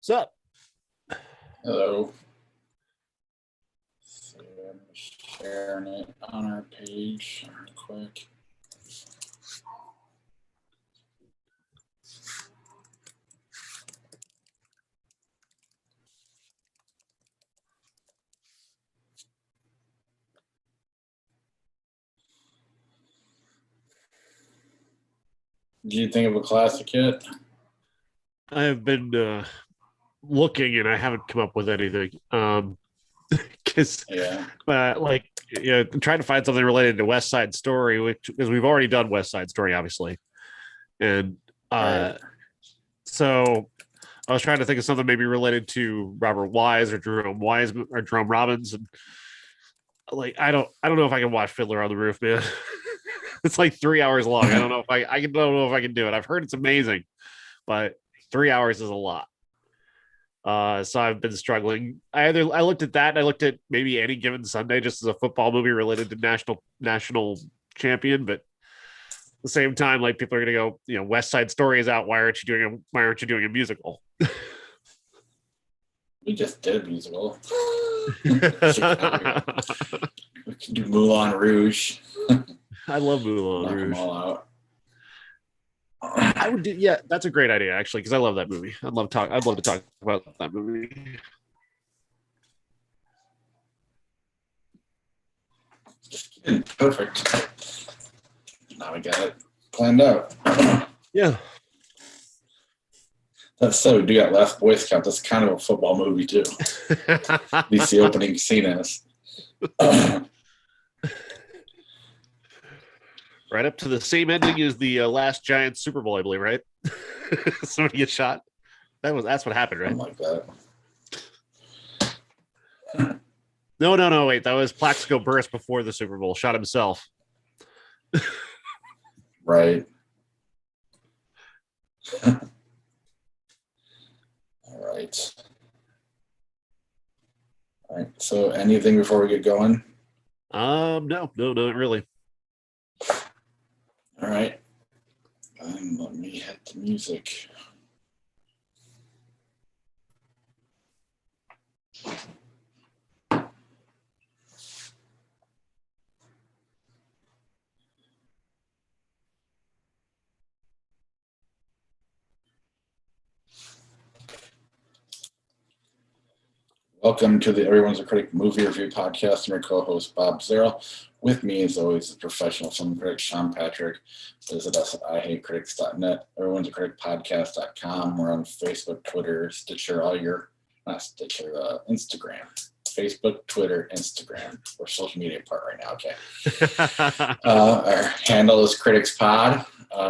What's up? Hello. So I'm sharing it on our page real quick. Did you think of a classic yet? I have been looking and I haven't come up with anything. Because I'm trying to find something related to West Side Story, because we've already done West Side Story, obviously. And so I was trying to think of something maybe related to Robert Wise or Jerome Robbins. And I don't know if I can watch Fiddler on the Roof, man. It's like 3 hours long. I don't know if I don't know if I can do it. I've heard it's amazing, but 3 hours is a lot. So I've been struggling. I looked at that and I looked at maybe Any Given Sunday just as a football movie related to national champion, but at the same time, like, people are gonna go, West Side Story is out. Why aren't you doing a musical? We just did a musical. We can do Moulin Rouge. I love Moulin Rouge. Knock them all out. I would do, yeah, that's a great idea, actually, because I love that movie. I'd love to talk about that movie. Perfect. Now we got it planned out. Yeah. That's so. We do got Last Boy Scout. That's kind of a football movie too. At least the opening scene is. Right up to the same ending as the last Giants Super Bowl, I believe, right? Somebody gets shot. That's what happened, right? Something like that. No, wait. That was Plaxico Burress before the Super Bowl. Shot himself. Right. All right. All right. So anything before we get going? No, not really. All right. Let me hit the music. Welcome to the Everyone's a Critic movie review podcast. I'm your co-host, Bob Zerl. With me, as always, is professional film critic Sean Patrick. Visit us at ihatecritics.net, Everyone's a Critic podcast.com. We're on Facebook, Twitter, Stitcher, Instagram. Facebook, Twitter, Instagram. We're social media part right now, okay. Our handle is Critics Pod.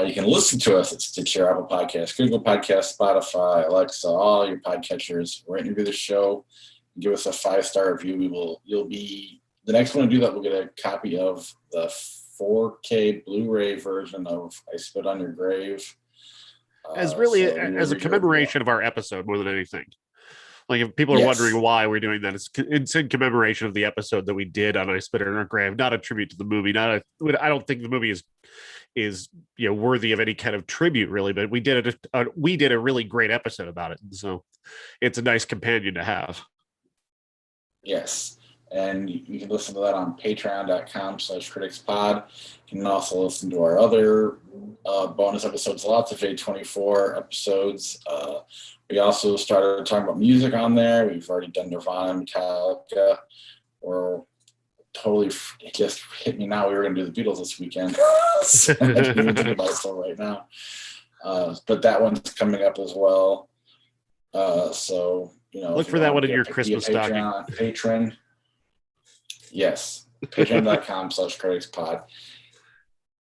You can listen to us at Stitcher, Apple Podcasts, Google Podcasts, Spotify, Alexa, all your podcatchers. We're interview the show. Give us a 5-star review. You'll be the next one to do that. We'll get a copy of the 4K Blu-ray version of I Spit on Your Grave. As a commemoration of our episode more than anything. Like, if people are wondering why we're doing that, it's in commemoration of the episode that we did on I Spit on Your Grave, not a tribute to the movie. I don't think the movie is worthy of any kind of tribute, really, but we did a really great episode about it, and so it's a nice companion to have. Yes, and you can listen to that on patreon.com/criticspod. You can also listen to our other bonus episodes, lots of A24 episodes. We also started talking about music on there. We've already done Nirvana, Metallica. We're totally, it just hit me now. We were going to do the Beatles this weekend. So I didn't even think about it till right now. But that one's coming up as well. So, look for that one in your Christmas stocking. Patron. Yes. Patreon.com/criticspod.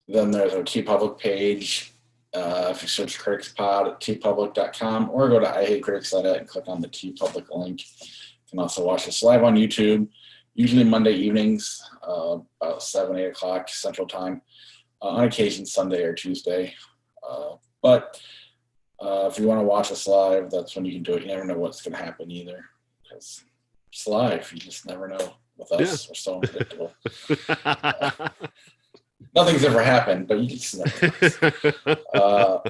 Then there's our TeePublic page. If you search CriticsPod at tpublic.com or go to ihatecritics.net and click on the TeePublic link. You can also watch us live on YouTube, usually Monday evenings, about 7, 8 o'clock Central Time. On occasion, Sunday or Tuesday. But if you want to watch us live, that's when you can do it. You never know what's going to happen either, because it's live. You just never know. With us, we're so unpredictable. Nothing's ever happened, but you just never know.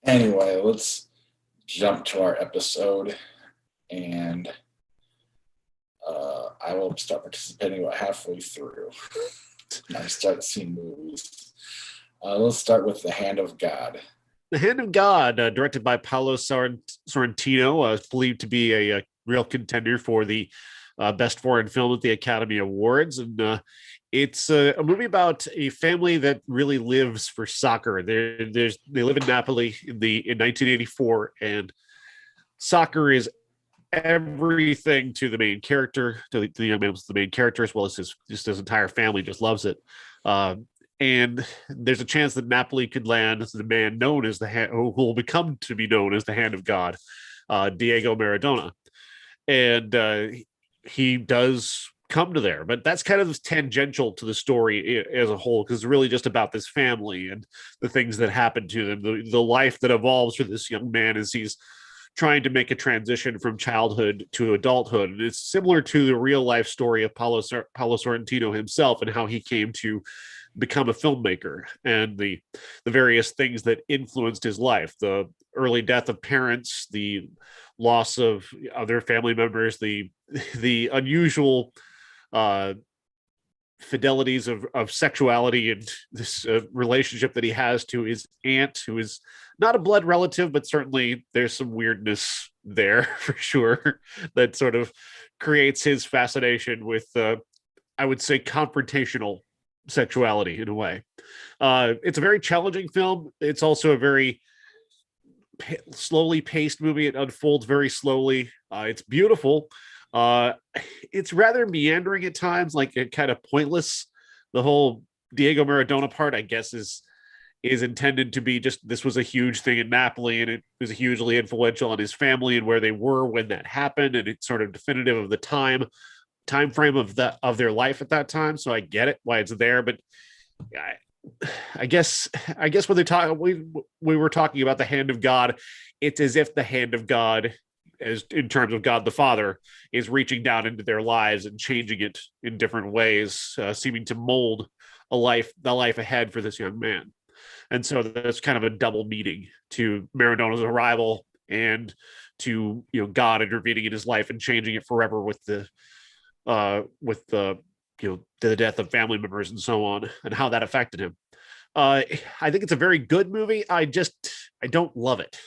Anyway, let's jump to our episode, and I will start participating about halfway through. I start seeing movies. Let's start with The Hand of God. The Hand of God, directed by Paolo Sorrentino, believed to be a real contender for the best foreign film at the Academy Awards. And it's a movie about a family that really lives for soccer. They live in Napoli in 1984, and soccer is everything to the main character, to the young man was the main character, as well as his entire family just loves it. And there's a chance that Napoli could land the man known as who will become to be known as the Hand of God, Diego Maradona. And he does come to there, but that's kind of tangential to the story as a whole, because it's really just about this family and the things that happen to them, the life that evolves for this young man as he's trying to make a transition from childhood to adulthood. And it's similar to the real life story of Paolo Sorrentino himself and how he came to become a filmmaker and the various things that influenced his life, the early death of parents, the loss of other family members, the unusual fidelities of sexuality and this relationship that he has to his aunt, who is not a blood relative, but certainly there's some weirdness there for sure that sort of creates his fascination with, I would say, confrontational sexuality in a way. It's a very challenging film. It's also a very slowly paced movie. It unfolds very slowly. It's beautiful. It's rather meandering at times, like kind of pointless. The whole Diego Maradona part, I guess, is intended to be just this was a huge thing in Napoli, and it was hugely influential on his family and where they were when that happened, and it's sort of definitive of the time frame of their life at that time. So I get it why it's there, but I guess when they talk, we were talking about the Hand of God. It's as if the Hand of God, as in terms of God the Father, is reaching down into their lives and changing it in different ways, seeming to mold the life ahead for this young man. And so that's kind of a double meaning to Maradona's arrival and to God intervening in his life and changing it forever with the the death of family members and so on, and how that affected him. I think it's a very good movie. I don't love it.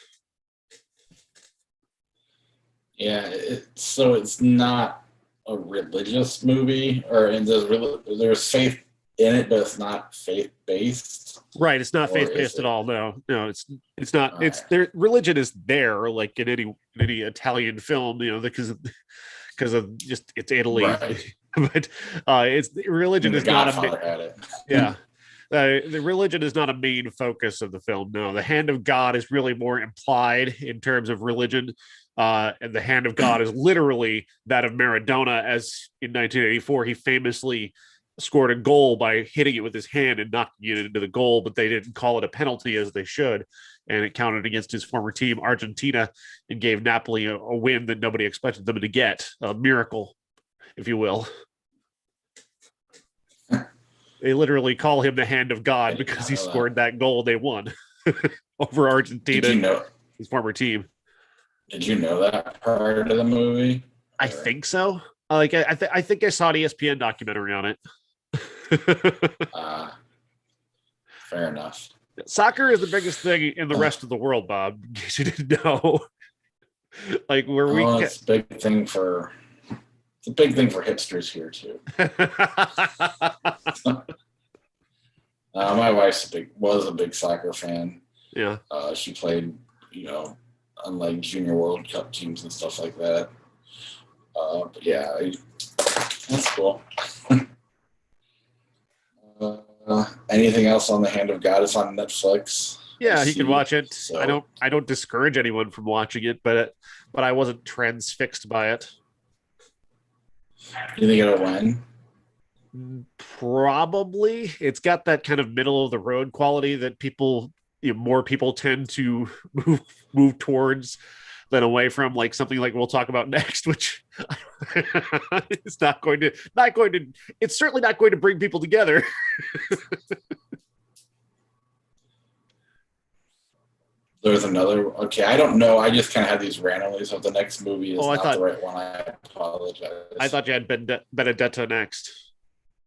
Yeah, so it's not a religious movie, and there's faith in it, but it's not faith based. Right, it's not faith based at all. No, it's not. All it's right. There. Religion is there, like in any Italian film, because of just it's Italy. Right. But it's religion is not a yeah. The religion is not a main focus of the film. No, the Hand of God is really more implied in terms of religion. And the Hand of God is literally that of Maradona, as in 1984, he famously scored a goal by hitting it with his hand and knocking it into the goal, but they didn't call it a penalty as they should. And it counted against his former team, Argentina, and gave Napoli a win that nobody expected them to get. A miracle, if you will. They literally call him the Hand of God because he scored that goal. They won over Argentina, his former team. Did you know that part of the movie? I think so. I think I saw an ESPN documentary on it. Fair enough. Soccer is the biggest thing in the rest of the world, Bob, in case you didn't know. It's a big thing for hipsters here too. My wife was a big soccer fan. Yeah. She played, on like junior World Cup teams and stuff like that. But yeah, that's cool. Anything else on the Hand of God? It's on Netflix. Yeah, he can watch it. So. I don't discourage anyone from watching it, but I wasn't transfixed by it. You think it'll win? Probably. It's got that kind of middle of the road quality that more people tend to move towards than away from, like something like we'll talk about next, which it's it's certainly not going to bring people together. There's another. Okay, I don't know. I just kind of have these randomly. So if the next movie is not the right one, I apologize. I thought you had Benedetta next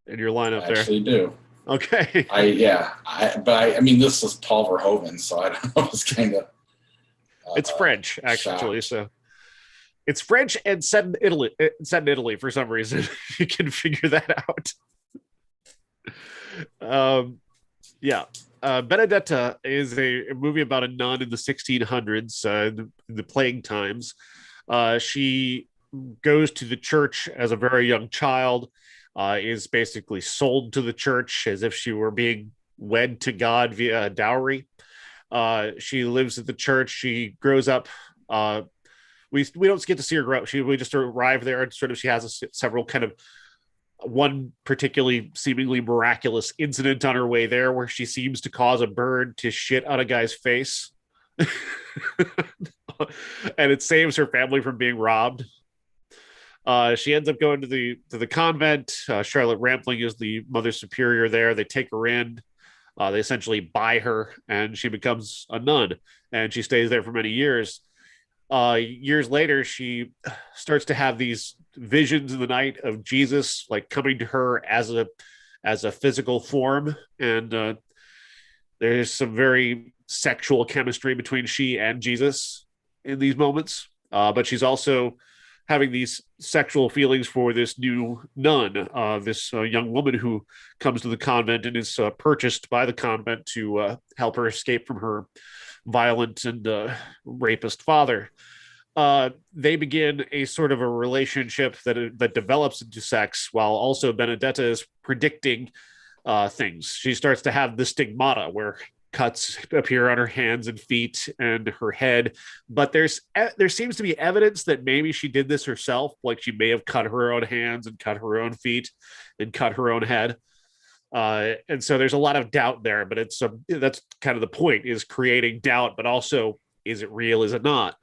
in your lineup there. I actually do. Okay. I mean, this is Paul Verhoeven, so I don't know. It's kind of. It's French, actually. shocked. So it's French and set in Italy. Set in Italy for some reason. You can figure that out. Benedetta is a movie about a nun in the 1600s, in the plague times. She goes to the church as a very young child, is basically sold to the church as if she were being wed to God via a dowry. She lives at the church. She grows up. We don't get to see her grow up. We just arrive there and sort of she has several kind of one particularly seemingly miraculous incident on her way there where she seems to cause a bird to shit on a guy's face. And it saves her family from being robbed. She ends up going to the convent. Charlotte Rampling is the mother superior there. They take her in. They essentially buy her, and she becomes a nun, and she stays there for many years. Years later, she starts to have these visions in the night of Jesus, like coming to her as a physical form, and there's some very sexual chemistry between she and Jesus in these moments. But she's also having these sexual feelings for this new nun, this young woman who comes to the convent and is purchased by the convent to help her escape from her violent and rapist father. They begin a sort of a relationship that develops into sex, while also Benedetta is predicting things. She starts to have the stigmata where cuts appear on her hands and feet and her head, but there seems to be evidence that maybe she did this herself, like she may have cut her own hands and cut her own feet and cut her own head. And so there's a lot of doubt there, but that's kind of the point, is creating doubt, but also, is it real? Is it not?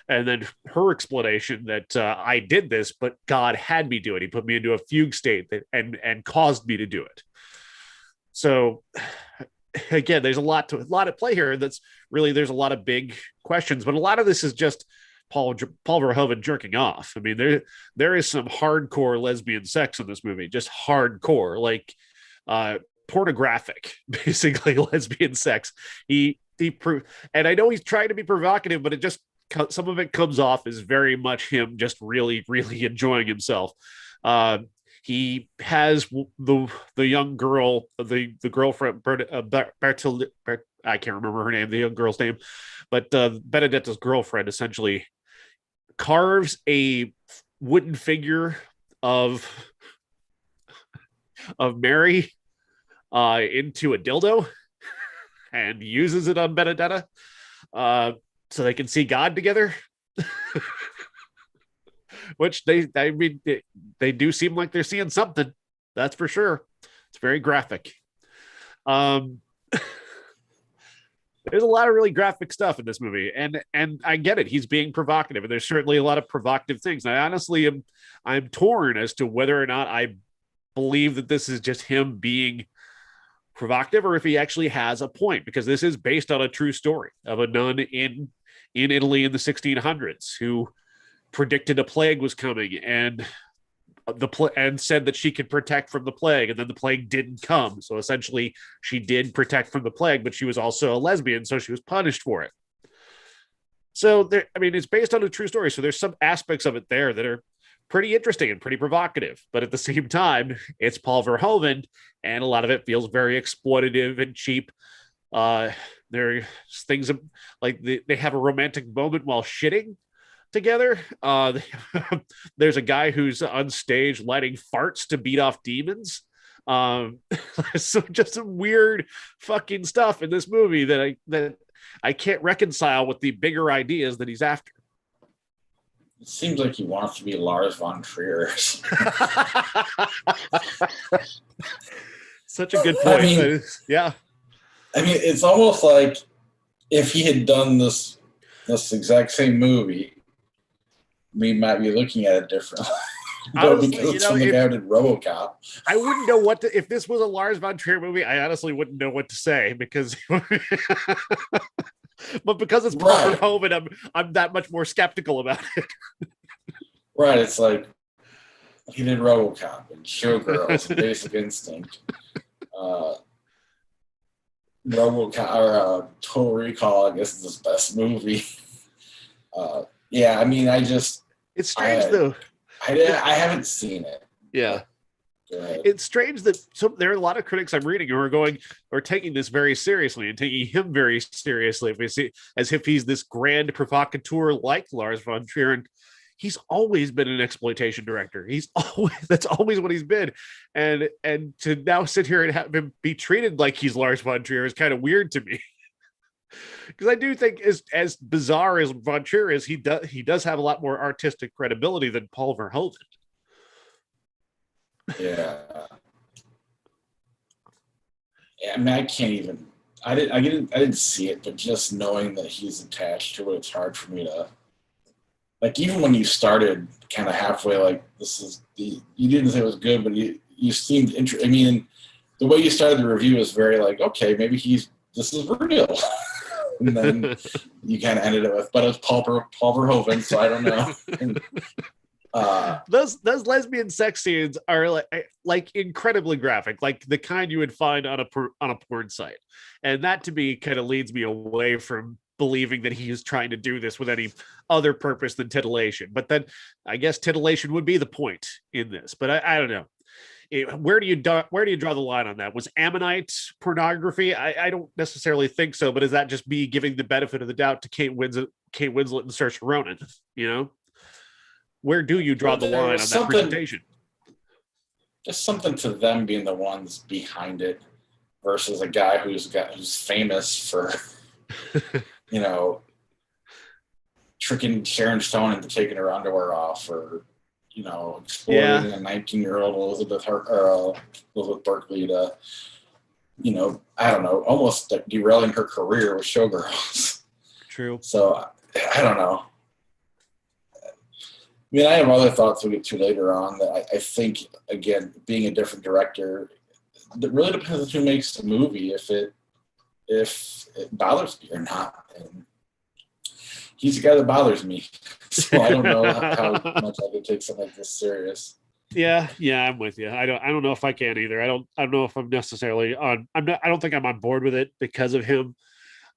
And then her explanation that I did this, but God had me do it. He put me into a fugue state and caused me to do it. So again, there's a lot at play here. That's really, there's a lot of big questions, but a lot of this is just Paul Verhoeven jerking off. I mean, there is some hardcore lesbian sex in this movie, just hardcore, like pornographic, basically lesbian sex. And I know he's trying to be provocative, but some of it comes off as very much him just really, really enjoying himself. He has the young girl, the girlfriend, I can't remember her name, the young girl's name, but Benedetta's girlfriend essentially carves a wooden figure of Mary into a dildo and uses it on Benedetta so they can see God together. Which they do seem like they're seeing something. That's for sure. It's very graphic. There's a lot of really graphic stuff in this movie, and I get it. He's being provocative, and there's certainly a lot of provocative things. And I honestly I'm torn as to whether or not I believe that this is just him being provocative, or if he actually has a point, because this is based on a true story of a nun in Italy in the 1600s who predicted a plague was coming and said that she could protect from the plague, and then the plague didn't come. So essentially she did protect from the plague, but she was also a lesbian, so she was punished for it. So it's based on a true story, so there's some aspects of it there that are pretty interesting and pretty provocative, but at the same time it's Paul Verhoeven, and a lot of it feels very exploitative and cheap. There's things like they have a romantic moment while shitting together. There's a guy who's on stage lighting farts to beat off demons. So just some weird fucking stuff in this movie that I can't reconcile with the bigger ideas that he's after. It seems like he wants to be Lars von Trier. Such a good point. Yeah. I mean, it's almost like if he had done this exact same movie, we might be looking at it differently. Because it's from the guy who did RoboCop. I wouldn't know if this was a Lars von Trier movie, I honestly wouldn't know what to say, because But because it's Paul Right. Verhoeven, I'm that much more skeptical about Right. It's like he did RoboCop and Showgirls and it. Basic Instinct. Uh, RoboCop or Total Recall, I guess, is his best movie. Yeah, I mean, It's strange I, though. I haven't seen it. Yeah. Go ahead. It's strange that there are a lot of critics I'm reading who are going or taking this very seriously and taking him very seriously, as if he's this grand provocateur like Lars von Trier. And he's always been an exploitation director. That's always what he's been. And to now sit here and have him be treated like he's Lars von Trier is kind of weird to me. Because I do think as bizarre as von Trier is, he does have a lot more artistic credibility than Paul Verhoeven. Yeah. Yeah, I mean, I can't even. I didn't see it, but just knowing that he's attached to it, it's hard for me to. Like, even when you started kind of halfway, like, you didn't say it was good, but you seemed interested. I mean, the way you started the review was very like, okay, maybe this is real. And then you kind of ended it with, but it's Paul Verhoeven, so I don't know. And, those lesbian sex scenes are like incredibly graphic, like the kind you would find on a porn site, and that to me kind of leads me away from believing that he is trying to do this with any other purpose than titillation. But then I guess titillation would be the point in this. But I don't know. Where do you draw the line on that? Was Ammonite pornography? I don't necessarily think so, but is that just me giving the benefit of the doubt to Kate Winslet and Saoirse Ronan? You know, where do you draw the line on that presentation? Just something to them being the ones behind it versus a guy who's famous for, you know, tricking Sharon Stone into taking her underwear off, or, you know, exploiting a 19-year-old Elizabeth Berkley to, you know, I don't know, almost derailing her career with Showgirls. True. So I don't know. I mean, I have other thoughts we'll get to later on that I think, again, being a different director, it really depends on who makes the movie, if it bothers me or not. And he's the guy that bothers me. So I don't know how much I could take something like this serious. Yeah, I'm with you. I don't know if I can either. I don't know if I'm necessarily on. I don't think I'm on board with it because of him.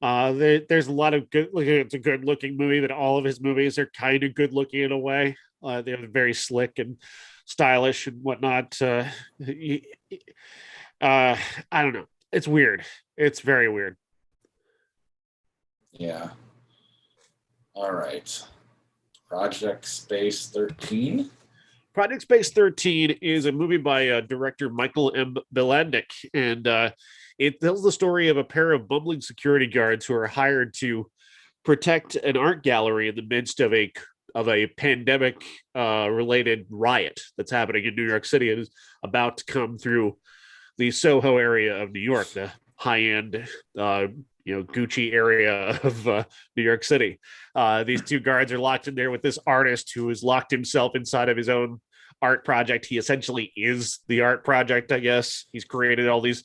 There's a lot of good. It's a good looking movie, but all of his movies are kind of good looking in a way. They're very slick and stylish and whatnot. I don't know. It's weird. It's very weird. Yeah. All right. Project Space 13. Project Space 13 is a movie by director Michael M. Bilandic, and it tells the story of a pair of bumbling security guards who are hired to protect an art gallery in the midst of a pandemic related riot that's happening in New York City and is about to come through the Soho area of New York, the high end Gucci area of New York City. These two guards are locked in there with this artist who has locked himself inside of his own art project. He essentially is the art project, I guess. He's created all these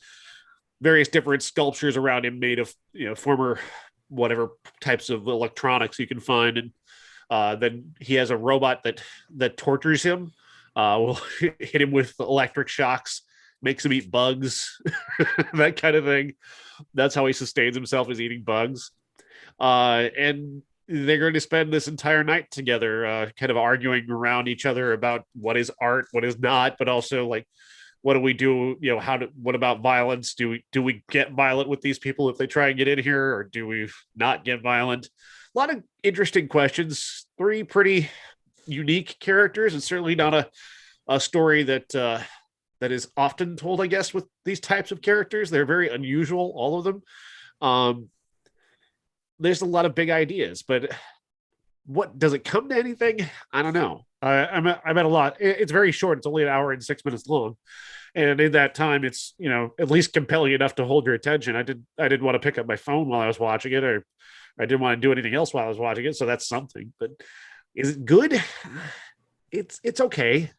various different sculptures around him made of former whatever types of electronics you can find. And then he has a robot that tortures him, will hit him with electric shocks, makes him eat bugs, that kind of thing. That's how he sustains himself, is eating bugs. And they're going to spend this entire night together, kind of arguing around each other about what is art, what is not, but also like, what do we do? What about violence? Do we get violent with these people if they try and get in here, or do we not get violent? A lot of interesting questions. 3 pretty unique characters, and certainly not a story that is often told, I guess, with these types of characters. They're very unusual, all of them. There's a lot of big ideas, but what does it come to anything? I don't know. I'm at a lot. It's very short. It's only 1 hour and 6 minutes long, and in that time, it's at least compelling enough to hold your attention. I didn't want to pick up my phone while I was watching it, or I didn't want to do anything else while I was watching it. So that's something. But is it good? It's okay.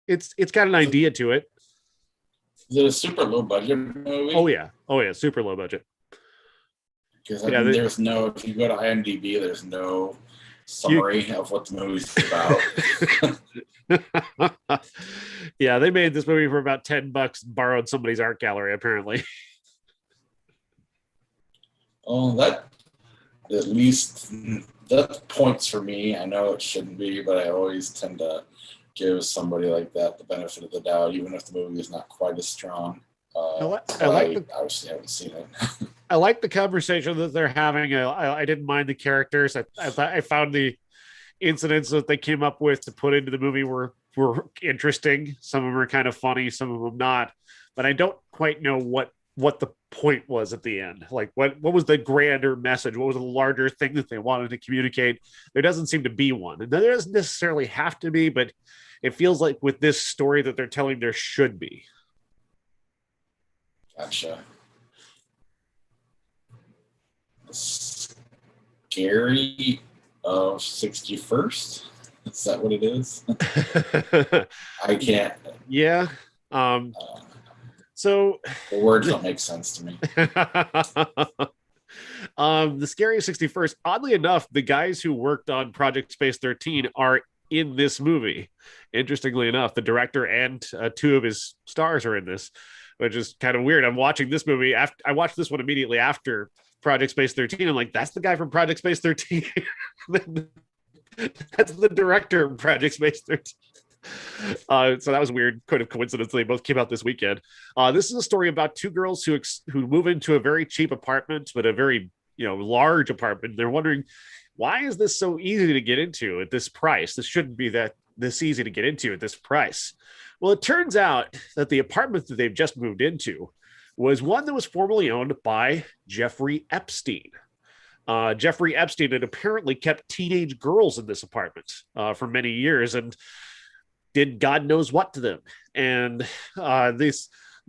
It's got an idea to it. Is it a super low budget movie? Oh yeah, super low budget. Because Yeah, there's no, if you go to IMDb, there's no you summary of what the movie's about. yeah, they made this movie for about $10, borrowed somebody's art gallery, apparently. Oh, that at least that points for me. I know it shouldn't be, but I always tend to give somebody like that the benefit of the doubt, even if the movie is not quite as strong. I like I the obviously haven't seen it. I like the conversation that they're having. I didn't mind the characters. I found the incidents that they came up with to put into the movie were interesting. Some of them are kind of funny, some of them not. But I don't quite know what the point was at the end. Like what was the grander message? What was the larger thing that they wanted to communicate? There doesn't seem to be one. And there doesn't necessarily have to be, but it feels like with this story that they're telling, there should be. Gotcha. Scary of 61st? Is that what it is? I can't. Yeah. So the words don't make sense to me. The Scary 61st, oddly enough, the guys who worked on Project Space 13 are in this movie. Interestingly enough, the director and two of his stars are in this, which is kind of weird. I'm watching this movie. I watched this one immediately after Project Space 13. I'm like, that's the guy from Project Space 13. That's the director of Project Space 13. So that was weird, kind of coincidence. They both came out this weekend. This is a story about two girls who move into a very cheap apartment, but a very large apartment. They're wondering, why is this so easy to get into at this price? This shouldn't be that this easy to get into at this price. Well, it turns out that the apartment that they've just moved into was one that was formerly owned by Jeffrey Epstein. Jeffrey Epstein had apparently kept teenage girls in this apartment for many years and did God knows what to them. And the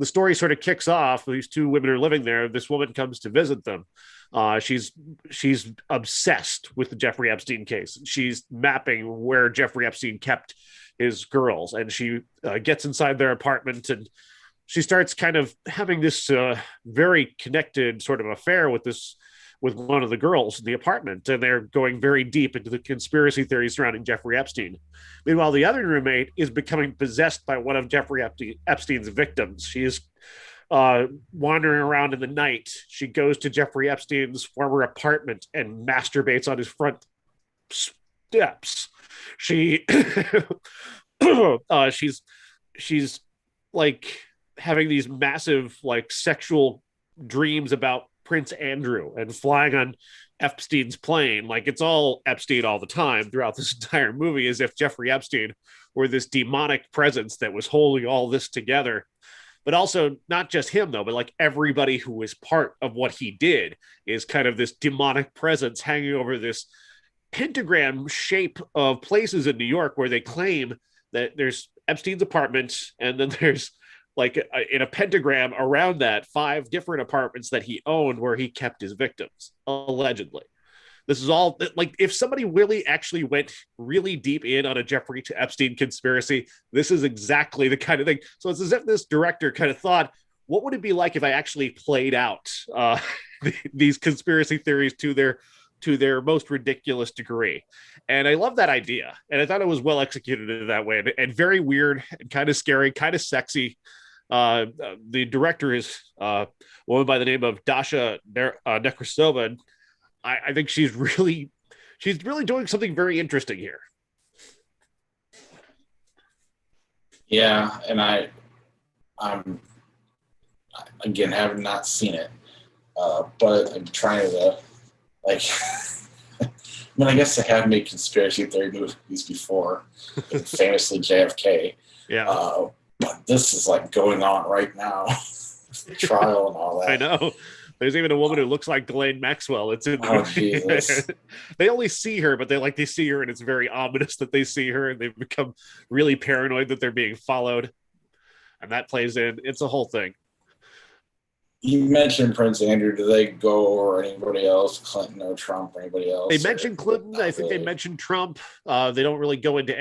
story sort of kicks off. These two women are living there. This woman comes to visit them. She's obsessed with the Jeffrey Epstein case. She's mapping where Jeffrey Epstein kept his girls, and she gets inside their apartment, and she starts kind of having this very connected sort of affair with one of the girls in the apartment, and they're going very deep into the conspiracy theories surrounding Jeffrey Epstein. Meanwhile, the other roommate is becoming possessed by one of Jeffrey Epstein's victims. She is wandering around in the night. She goes to Jeffrey Epstein's former apartment and masturbates on his front steps. She's like having these massive like sexual dreams about Prince Andrew and flying on Epstein's plane. Like it's all Epstein all the time throughout this entire movie, as if Jeffrey Epstein were this demonic presence that was holding all this together. But also not just him though, but like everybody who was part of what he did is kind of this demonic presence hanging over this pentagram shape of places in New York where they claim that there's Epstein's apartment and then there's like in a pentagram around that 5 different apartments that he owned where he kept his victims, allegedly. This is all like if somebody really actually went really deep in on a Jeffrey Epstein conspiracy, this is exactly the kind of thing. So it's as if this director kind of thought, what would it be like if I actually played out these conspiracy theories to their most ridiculous degree? And I love that idea. And I thought it was well executed in that way and very weird and kind of scary, kind of sexy. The director is a woman by the name of Dasha Nekrasova. And I think she's really doing something very interesting here. Yeah, and I'm again having not seen it, but I'm trying to like. I mean, I guess they have made conspiracy theory movies before, famously JFK. Yeah, but this is like going on right now, the trial and all that. I know. There's even a woman who looks like Ghislaine Maxwell. It's in the movie. Jesus. They only see her, but they see her, and it's very ominous that they see her, and they've become really paranoid that they're being followed. And that plays in. It's a whole thing. You mentioned Prince Andrew. Do they go over anybody else, Clinton or Trump or anybody They else? mentioned Clinton. I think they mentioned Trump. They don't really go into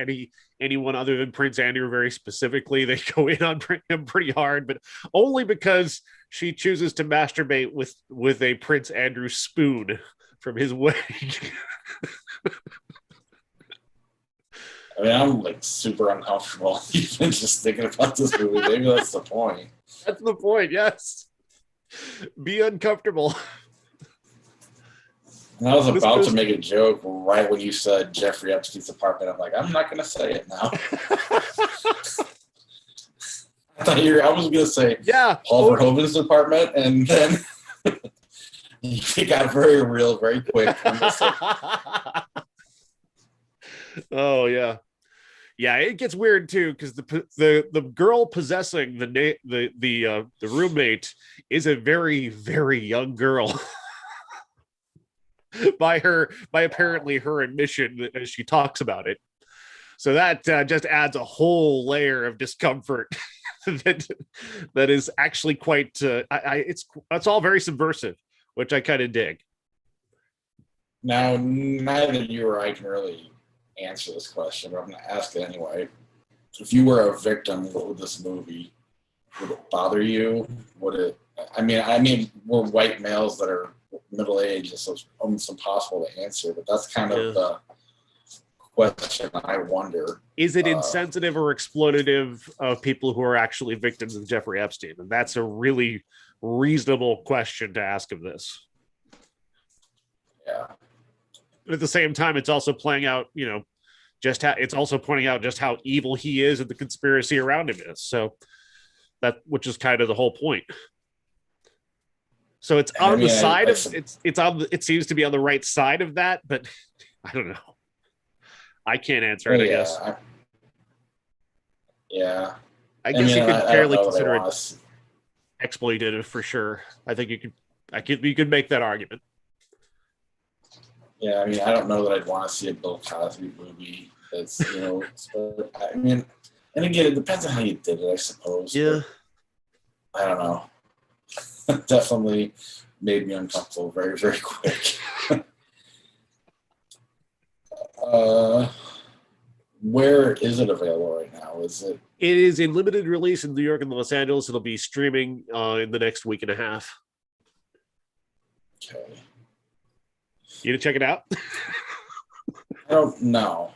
anyone other than Prince Andrew very specifically. They go in on him pretty hard, but only because she chooses to masturbate with a Prince Andrew spoon from his wedding. I mean, I'm like super uncomfortable even just thinking about this movie. Maybe that's the point. That's the point. Yes, be uncomfortable. And I was about to make a joke right when you said Jeffrey Epstein's apartment. I'm like, I'm not going to say it now. I was going to say Paul Verhoeven's apartment, and then it got very real very quick. Oh yeah. Yeah, it gets weird too because the girl possessing the roommate is a very, very young girl. by apparently her admission as she talks about it. So that just adds a whole layer of discomfort that is actually quite it's all very subversive, which I kind of dig. Now, neither you or I can really answer this question, but I'm going to ask it anyway. If you were a victim of this movie, would it bother you? Would it? I mean, we're white males that are middle aged, so it's almost impossible to answer. But that's kind of the question I wonder. Is it insensitive or exploitative of people who are actually victims of Jeffrey Epstein? And that's a really reasonable question to ask of this. Yeah. But at the same time, it's also playing out, just how it's also pointing out just how evil he is and the conspiracy around him is. So which is kind of the whole point. So it's on the side of it seems to be on the right side of that, but I don't know. I can't answer it, I guess. I guess you could fairly consider it exploitative for sure. I think you could make that argument. Yeah, I mean, I don't know that I'd want to see a Bill Cosby movie. That's, I mean, and again, it depends on how you did it, I suppose. Yeah. I don't know. Definitely made me uncomfortable very, very quick. Where is it available right now? It is in limited release in New York and Los Angeles. It'll be streaming in the next week and a half. Okay. You gonna check it out? I don't know.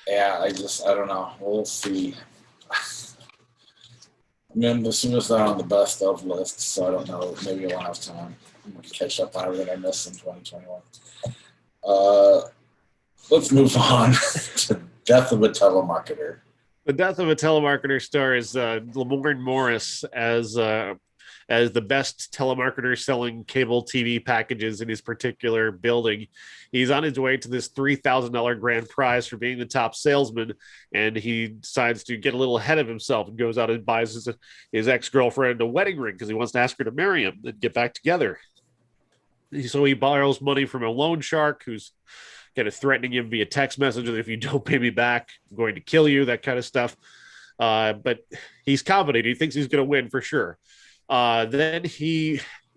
Yeah, I don't know. We'll see. I mean, as soon as it's not on the best of list, so I don't know. Maybe I'll have time to catch up on everything I missed in 2021. Let's move on to Death of a Telemarketer. The Death of a Telemarketer stars Lamorne Morris as the best telemarketer selling cable TV packages in his particular building. He's on his way to this $3,000 grand prize for being the top salesman, and he decides to get a little ahead of himself and goes out and buys his ex-girlfriend a wedding ring because he wants to ask her to marry him and get back together. So he borrows money from a loan shark who's kind of threatening him via text message that if you don't pay me back, I'm going to kill you, that kind of stuff. But he's confident. He thinks he's going to win for sure. Then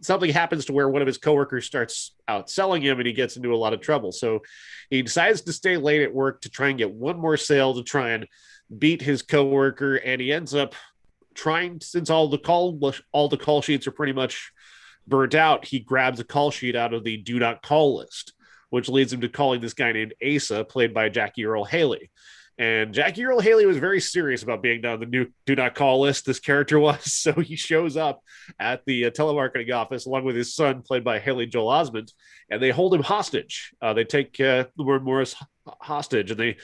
something happens to where one of his coworkers starts outselling him and he gets into a lot of trouble. So he decides to stay late at work to try and get one more sale to try and beat his coworker. And he ends up trying, since all the call sheets are pretty much burnt out, he grabs a call sheet out of the do not call list, which leads him to calling this guy named Asa, played by Jackie Earle Haley. And Jackie Earle Haley was very serious about being on the new do not call list, this character was. So he shows up at the telemarketing office along with his son, played by Haley Joel Osment, and they hold him hostage. They take Lamorne Morris hostage, and they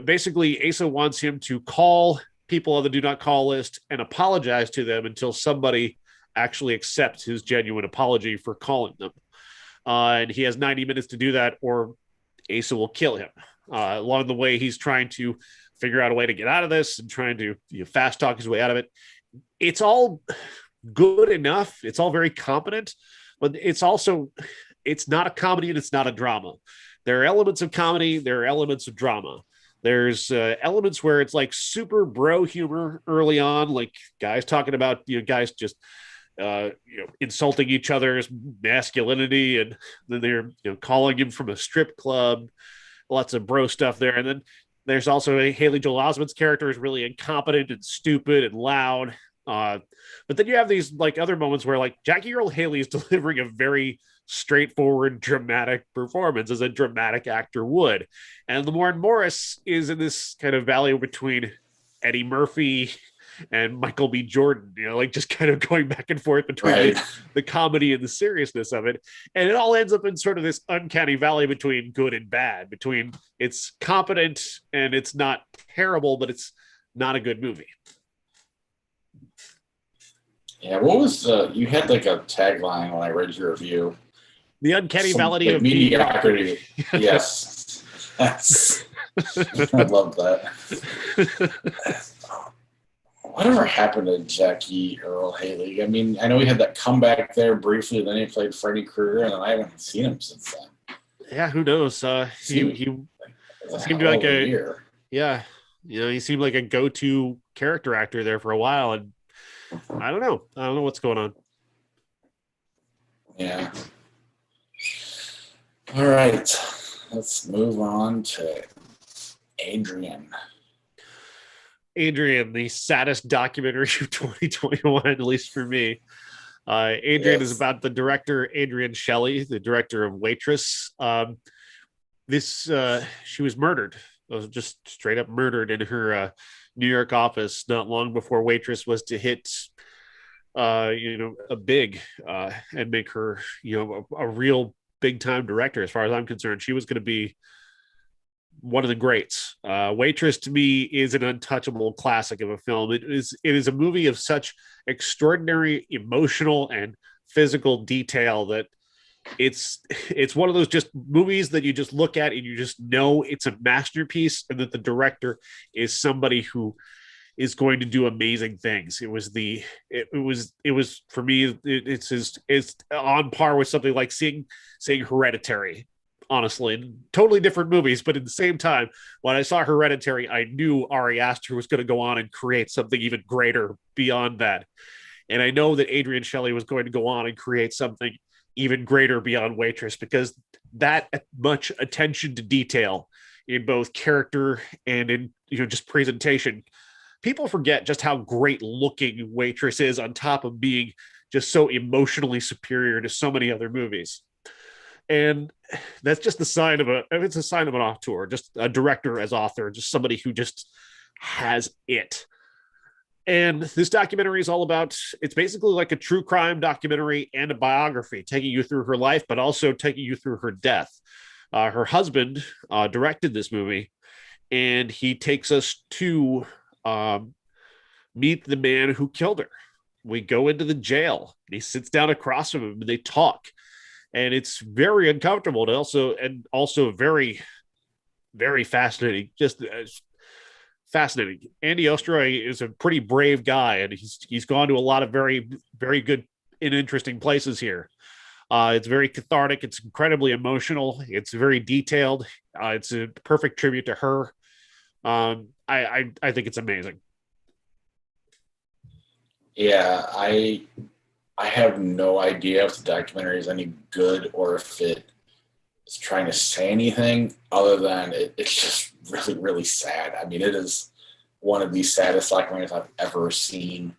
basically, Asa wants him to call people on the do not call list and apologize to them until somebody actually accepts his genuine apology for calling them. And he has 90 minutes to do that, or Asa will kill him. Along the way, he's trying to figure out a way to get out of this and trying to fast talk his way out of it. It's all good enough. It's all very competent, but it's not a comedy and it's not a drama. There are elements of comedy. There are elements of drama. There's elements where it's like super bro humor early on, like guys talking about, guys just insulting each other's masculinity, and then they're calling him from a strip club. Lots of bro stuff there, and then there's also Haley Joel Osment's character is really incompetent and stupid and loud. But then you have these like other moments where like Jackie Earle Haley is delivering a very straightforward, dramatic performance as a dramatic actor would, and Lamorne Morris is in this kind of valley between Eddie Murphy and Michael B. Jordan, like just kind of going back and forth between Right. the comedy and the seriousness of it. And it all ends up in sort of this uncanny valley between good and bad, between it's competent and it's not terrible, but it's not a good movie. Yeah, what was you had like a tagline when I read your review? The uncanny valley like of mediocrity. Yes. That's, I love that. Whatever happened to Jackie Earle Haley? I mean, I know he had that comeback there briefly, then he played Freddy Krueger, and then I haven't seen him since then. Yeah, who knows? He seemed like a year. Yeah, he seemed like a go-to character actor there for a while, and I don't know what's going on. Yeah. All right, let's move on to Adrian. Adrian, the saddest documentary of 2021, at least for me. Adrian is about the director Adrienne Shelly, the director of Waitress. She was murdered, just straight up murdered in her New York office not long before Waitress was to hit, a big and make her, a real big time director. As far as I'm concerned, she was going to be one of the greats. Waitress to me is an untouchable classic of a film. It is a movie of such extraordinary emotional and physical detail that it's one of those just movies that you just look at and you just know it's a masterpiece, and that the director is somebody who is going to do amazing things. It was for me. It's on par with something like seeing Hereditary. Honestly, totally different movies, but at the same time, when I saw Hereditary, I knew Ari Aster was going to go on and create something even greater beyond that. And I know that Adrienne Shelly was going to go on and create something even greater beyond Waitress, because that much attention to detail in both character and in just presentation, people forget just how great looking Waitress is, on top of being just so emotionally superior to so many other movies. And that's just it's a sign of an auteur, just a director as author, just somebody who just has it. And this documentary is all about, it's basically like a true crime documentary and a biography, taking you through her life, but also taking you through her death. Her husband directed this movie, and he takes us to meet the man who killed her. We go into the jail, and he sits down across from him, and they talk. And it's very uncomfortable, and also very, very fascinating. Just fascinating. Andy Ostroy is a pretty brave guy, and he's gone to a lot of very, very good and interesting places here. It's very cathartic. It's incredibly emotional. It's very detailed. It's a perfect tribute to her. I think it's amazing. Yeah, I have no idea if the documentary is any good or if it is trying to say anything other than it's just really, really sad. I mean, it is one of the saddest documentaries I've ever seen.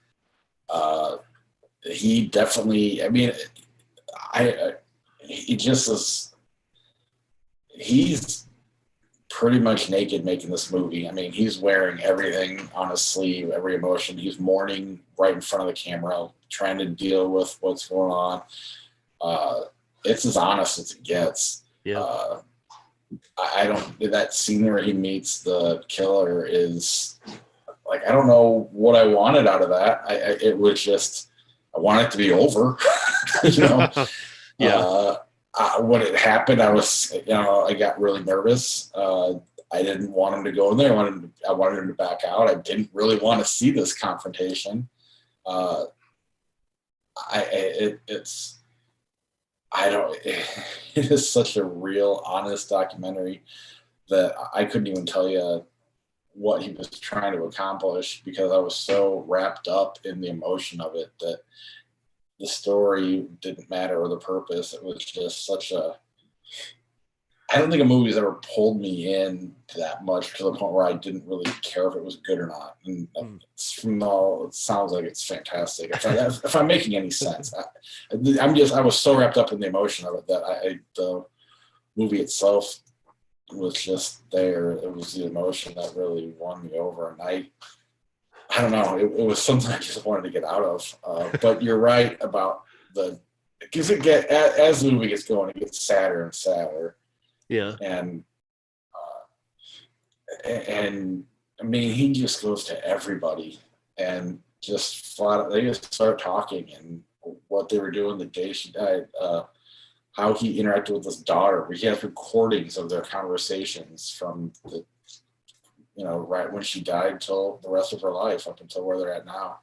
He definitely, I mean, he just is, he's pretty much naked making this movie. I mean, he's wearing everything on his sleeve, every emotion. He's mourning right in front of the camera, trying to deal with what's going on. It's as honest as it gets. Yeah. That scene where he meets the killer is like, I don't know what I wanted out of that. It was just, I want it to be over, Yeah. When it happened, I got really nervous. I didn't want him to go in there. I wanted him to back out. I didn't really want to see this confrontation. It is such a real, honest documentary that I couldn't even tell you what he was trying to accomplish, because I was so wrapped up in the emotion of it that the story didn't matter or the purpose. It was just such a, I don't think a movie's ever pulled me in that much to the point where I didn't really care if it was good or not. And from all, it sounds like it's fantastic. If I'm making any sense, I was so wrapped up in the emotion of it that the movie itself was just there. It was the emotion that really won me over. And I don't know, it was something I just wanted to get out of. But you're right about because as the movie gets going, it gets sadder and sadder. Yeah. And I mean, he just goes to everybody and just they just start talking, and what they were doing the day she died, how he interacted with his daughter. He has recordings of their conversations from right when she died till the rest of her life, up until where they're at now.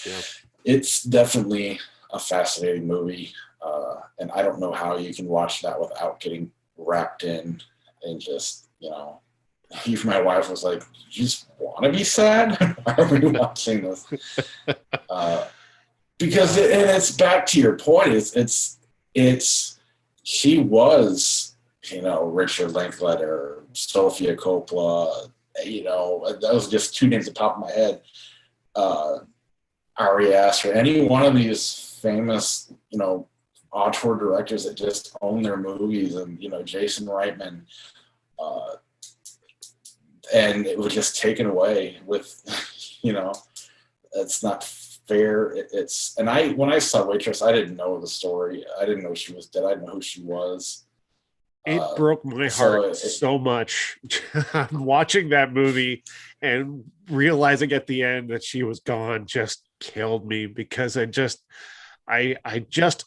Yeah. It's definitely a fascinating movie. And I don't know how you can watch that without getting wrapped in and just, even my wife was like, you just want to be sad? Why are we watching this? Because it's back to your point. It's she was, Richard Linklater, Sofia Coppola, those are just two names that pop in my head. Ari Aster, any one of these famous, auteur directors that just own their movies, and Jason Reitman, and it was just taken away with, it's not fair. When I saw Waitress, I didn't know the story. I didn't know she was dead. I didn't know who she was. It broke my heart so much. Watching that movie and realizing at the end that she was gone just killed me, because I just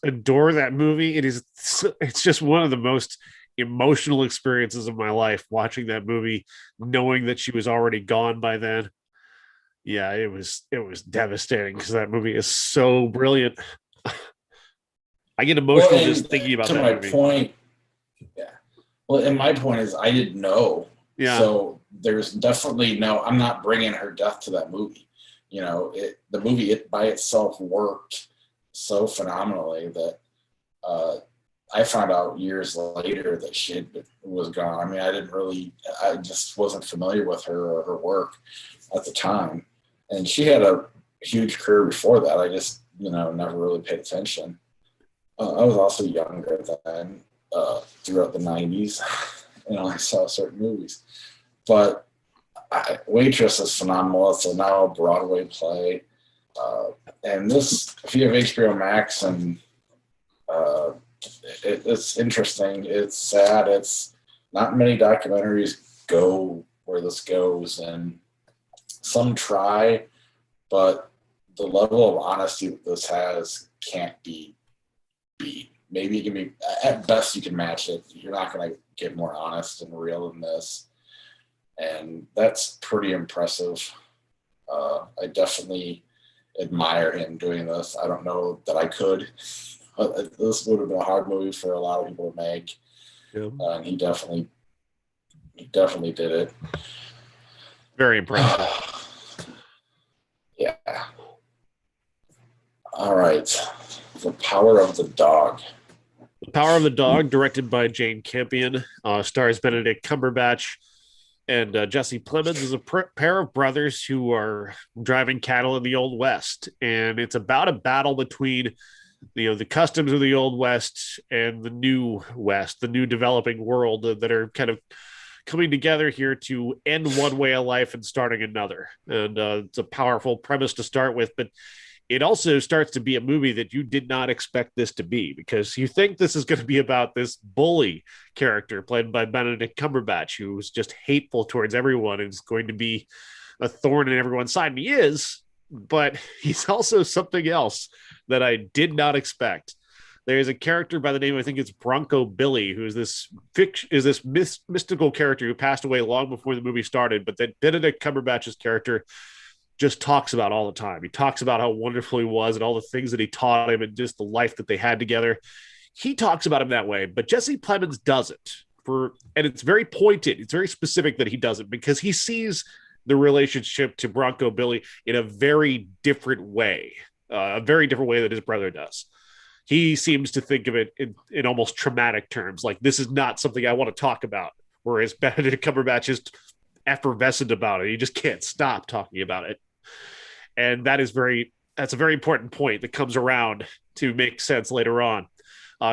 adore that movie. It's just one of the most emotional experiences of my life, watching that movie, knowing that she was already gone by then. Yeah, it was devastating, because that movie is so brilliant. I get emotional just thinking about that movie. Point, yeah. Well, and my point is, I didn't know. Yeah. So there's definitely I'm not bringing her death to that movie. The movie by itself worked so phenomenally that I found out years later that she was gone. I mean, I just wasn't familiar with her or her work at the time. And she had a huge career before that. I just, never really paid attention. I was also younger then, throughout the 90s. I saw certain movies. But Waitress is phenomenal. It's now a Broadway play. And this, if you have HBO Max, and it's interesting. It's sad. It's not many documentaries go where this goes, and some try, but the level of honesty that this has can't be beat. Maybe you can be, at best you can match it. You're not going to get more honest and real than this. And that's pretty impressive. I definitely admire him doing this. I don't know that I could. This would have been a hard movie for a lot of people to make. Yeah. And he definitely did it. Very impressive. Yeah. All right. The Power of the Dog. The Power of the Dog, directed by Jane Campion, stars Benedict Cumberbatch and Jesse Plemons, is a pair of brothers who are driving cattle in the Old West. And it's about a battle between the customs of the Old West and the New West, the new developing world, that are kind of coming together here to end one way of life and starting another. And it's a powerful premise to start with, but it also starts to be a movie that you did not expect this to be, because you think this is going to be about this bully character played by Benedict Cumberbatch, who's just hateful towards everyone and is going to be a thorn in everyone's side. And he is, but he's also something else that I did not expect. There's a character by the name, I think it's Bronco Billy, who is this mystical character who passed away long before the movie started, but that Benedict Cumberbatch's character just talks about all the time. He talks about how wonderful he was and all the things that he taught him and just the life that they had together. He talks about him that way, but Jesse Plemons doesn't. And it's very pointed. It's very specific that he doesn't, because he sees the relationship to Bronco Billy in a very different way, a very different way that his brother does. He seems to think of it in almost traumatic terms, like this is not something I want to talk about. Whereas Benedict Cumberbatch is effervescent about it. He just can't stop talking about it. And that's a very important point that comes around to make sense later on.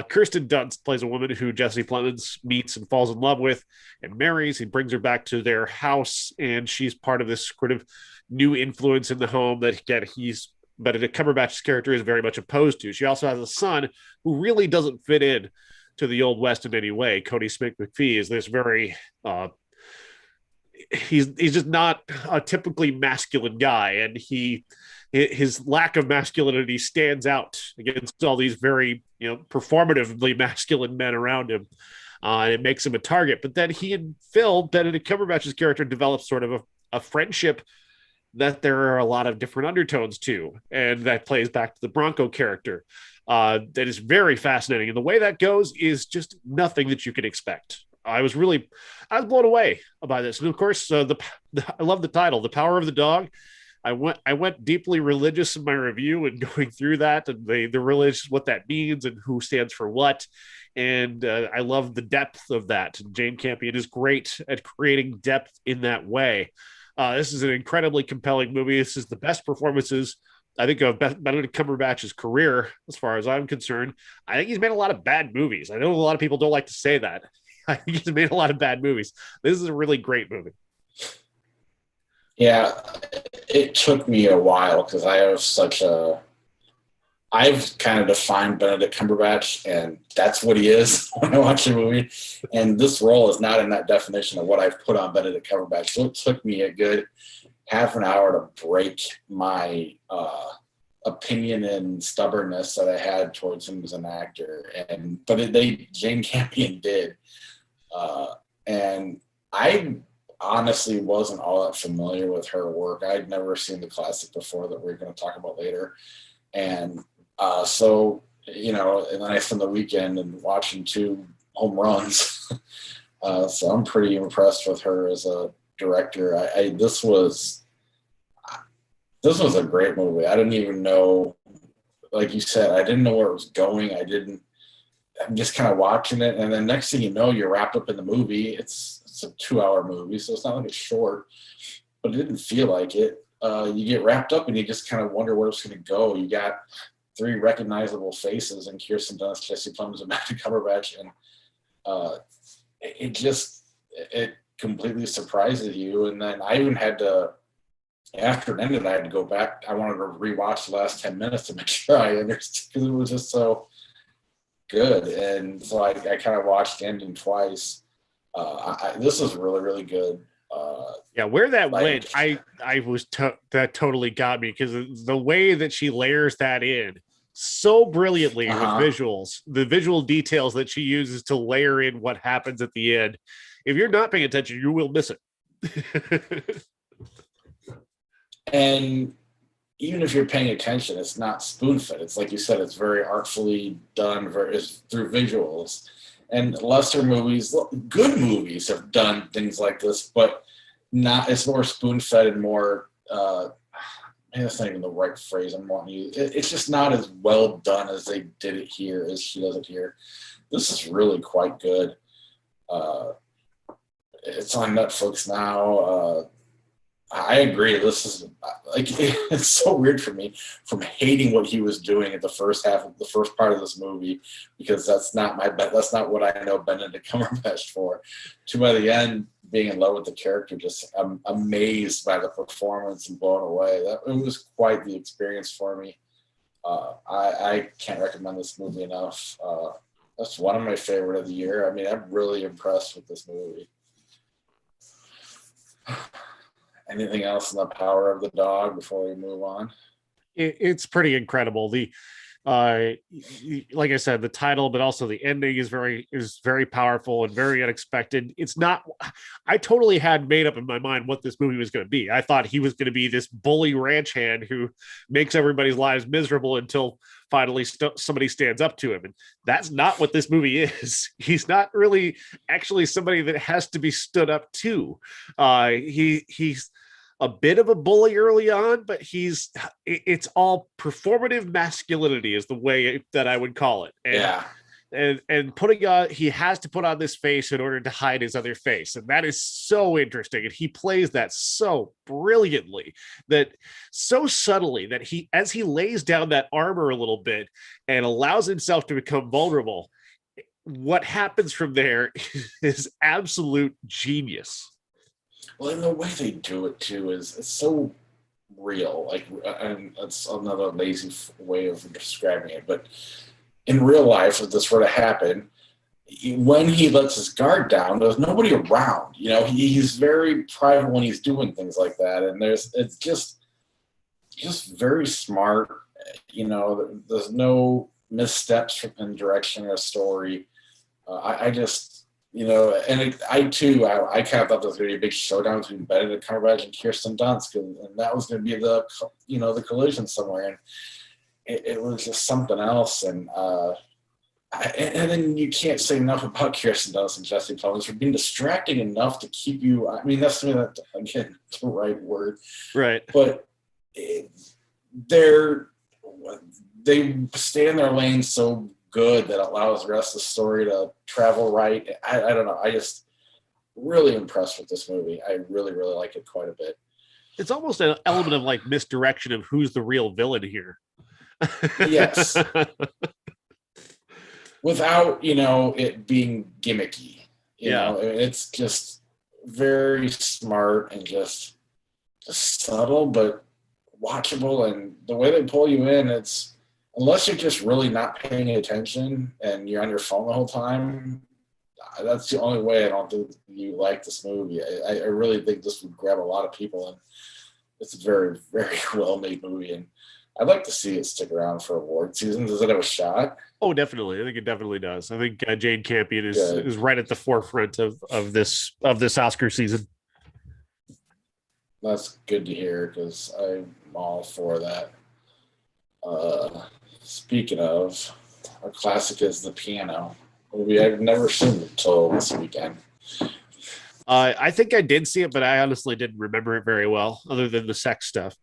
Kirsten Dunst plays a woman who Jesse Plemons meets and falls in love with and marries. He brings her back to their house, and she's part of this sort of new influence in the home that again Benedict Cumberbatch's character is very much opposed to. She also has a son who really doesn't fit in to the Old West in any way. Cody Smith McPhee is this very he's just not a typically masculine guy, and his lack of masculinity stands out against all these very performatively masculine men around him, and it makes him a target. But then he and Phil, Benedict Cumberbatch's character, develop sort of a friendship that there are a lot of different undertones to, and that plays back to the Bronco character. That is very fascinating, and the way that goes is just nothing that you can expect. I was blown away by this, and of course, I love the title, "The Power of the Dog." I went deeply religious in my review and going through that and the religious, what that means and who stands for what, and I love the depth of that. And Jane Campion is great at creating depth in that way. This is an incredibly compelling movie. This is the best performances, I think, of Benedict Cumberbatch's career, as far as I'm concerned. I think he's made a lot of bad movies. I know a lot of people don't like to say that. I think he's made a lot of bad movies. This is a really great movie. Yeah, it took me a while because I've kind of defined Benedict Cumberbatch, and that's what he is when I watch a movie. And this role is not in that definition of what I've put on Benedict Cumberbatch. So it took me a good half an hour to break my opinion and stubbornness that I had towards him as an actor. But Jane Campion did. And I honestly wasn't all that familiar with her work. I'd never seen the classic before that we're going to talk about later. And so, and then I spent the weekend and watching 2 home runs. So I'm pretty impressed with her as a director. This was a great movie. I didn't even know, like you said, I didn't know where it was going. I'm just kind of watching it. And then next thing you know, you're wrapped up in the movie. It's a 2-hour movie, so it's not like it's short, but it didn't feel like it. You get wrapped up and you just kind of wonder where it's going to go. You got 3 recognizable faces in Kirsten Dunst, Jesse Plemons, and Benedict Cumberbatch, and it completely surprises you. And then I even had to, after it ended, I had to go back. I wanted to rewatch the last 10 minutes to make sure I understood, because it was just so good. And so I kind of watched the ending twice. This is really, really good. Where that went, I was that totally got me, because the way that she layers that in so brilliantly with visuals, the visual details that she uses to layer in what happens at the end. If you're not paying attention, you will miss it. And even if you're paying attention, it's not spoon-fed. It's like you said, it's very artfully done through visuals. And lesser movies, good movies, have done things like this, but it's more spoon-fed and more, that's not even the right phrase I'm wanting to use. It's just not as well done as they did it here, as she does it here. This is really quite good. It's on Netflix now. I agree. This is it's so weird for me from hating what he was doing at the first part of this movie, because that's not what I know Benedict Cumberbatch for. To by the end, being in love with the character, just I'm amazed by the performance and blown away. It was quite the experience for me. I can't recommend this movie enough. That's one of my favorite of the year. I mean, I'm really impressed with this movie. Anything else on The Power of the Dog before we move on? It's pretty incredible. Like I said, the title, but also the ending is very powerful and very unexpected. I totally had made up in my mind what this movie was going to be. I thought he was going to be this bully ranch hand who makes everybody's lives miserable until finally somebody stands up to him. And that's not what this movie is. He's not really actually somebody that has to be stood up to. He's a bit of a bully early on, but it's all performative masculinity is the way that I would call it. And putting on, he has to put on this face in order to hide his other face, and that is so interesting, and he plays that so brilliantly, that so subtly, that he, as he lays down that armor a little bit and allows himself to become vulnerable, what happens from there is absolute genius. Well, and the way they do it too is it's so real. Like, and that's another lazy way of describing it. But in real life, if this were to happen, when he lets his guard down, there's nobody around. You know, he's very private when he's doing things like that, and it's just very smart. You know, there's no missteps in direction or story. I just, you know, and I kind of thought there was going to be a big showdown between Benedict Cumberbatch and Kirsten Dunst, and that was going to be the collision somewhere, and it was just something else. And then you can't say enough about Kirsten Dunst and Jesse Plemons for being distracting enough to keep you. I mean, that's again the right word, right? But they stay in their lane so good that allows the rest of the story to travel right. I don't know. I just really impressed with this movie. I really, really like it quite a bit. It's almost an element of like misdirection of who's the real villain here. Yes. Without, you know, it being gimmicky. You know, it's just very smart and just subtle, but watchable. And the way they pull you in, it's, unless you're just really not paying attention and you're on your phone the whole time, that's the only way I don't think you like this movie. I really think this would grab a lot of people, and it's a very, very well-made movie, and I'd like to see it stick around for award season. Does it have a shot? Oh, definitely. I think it definitely does. I think Jane Campion is right at the forefront of this Oscar season. That's good to hear, because I'm all for that. Speaking of, our classic is The Piano, movie I've never seen until this weekend. I think I did see it, but I honestly didn't remember it very well, other than the sex stuff.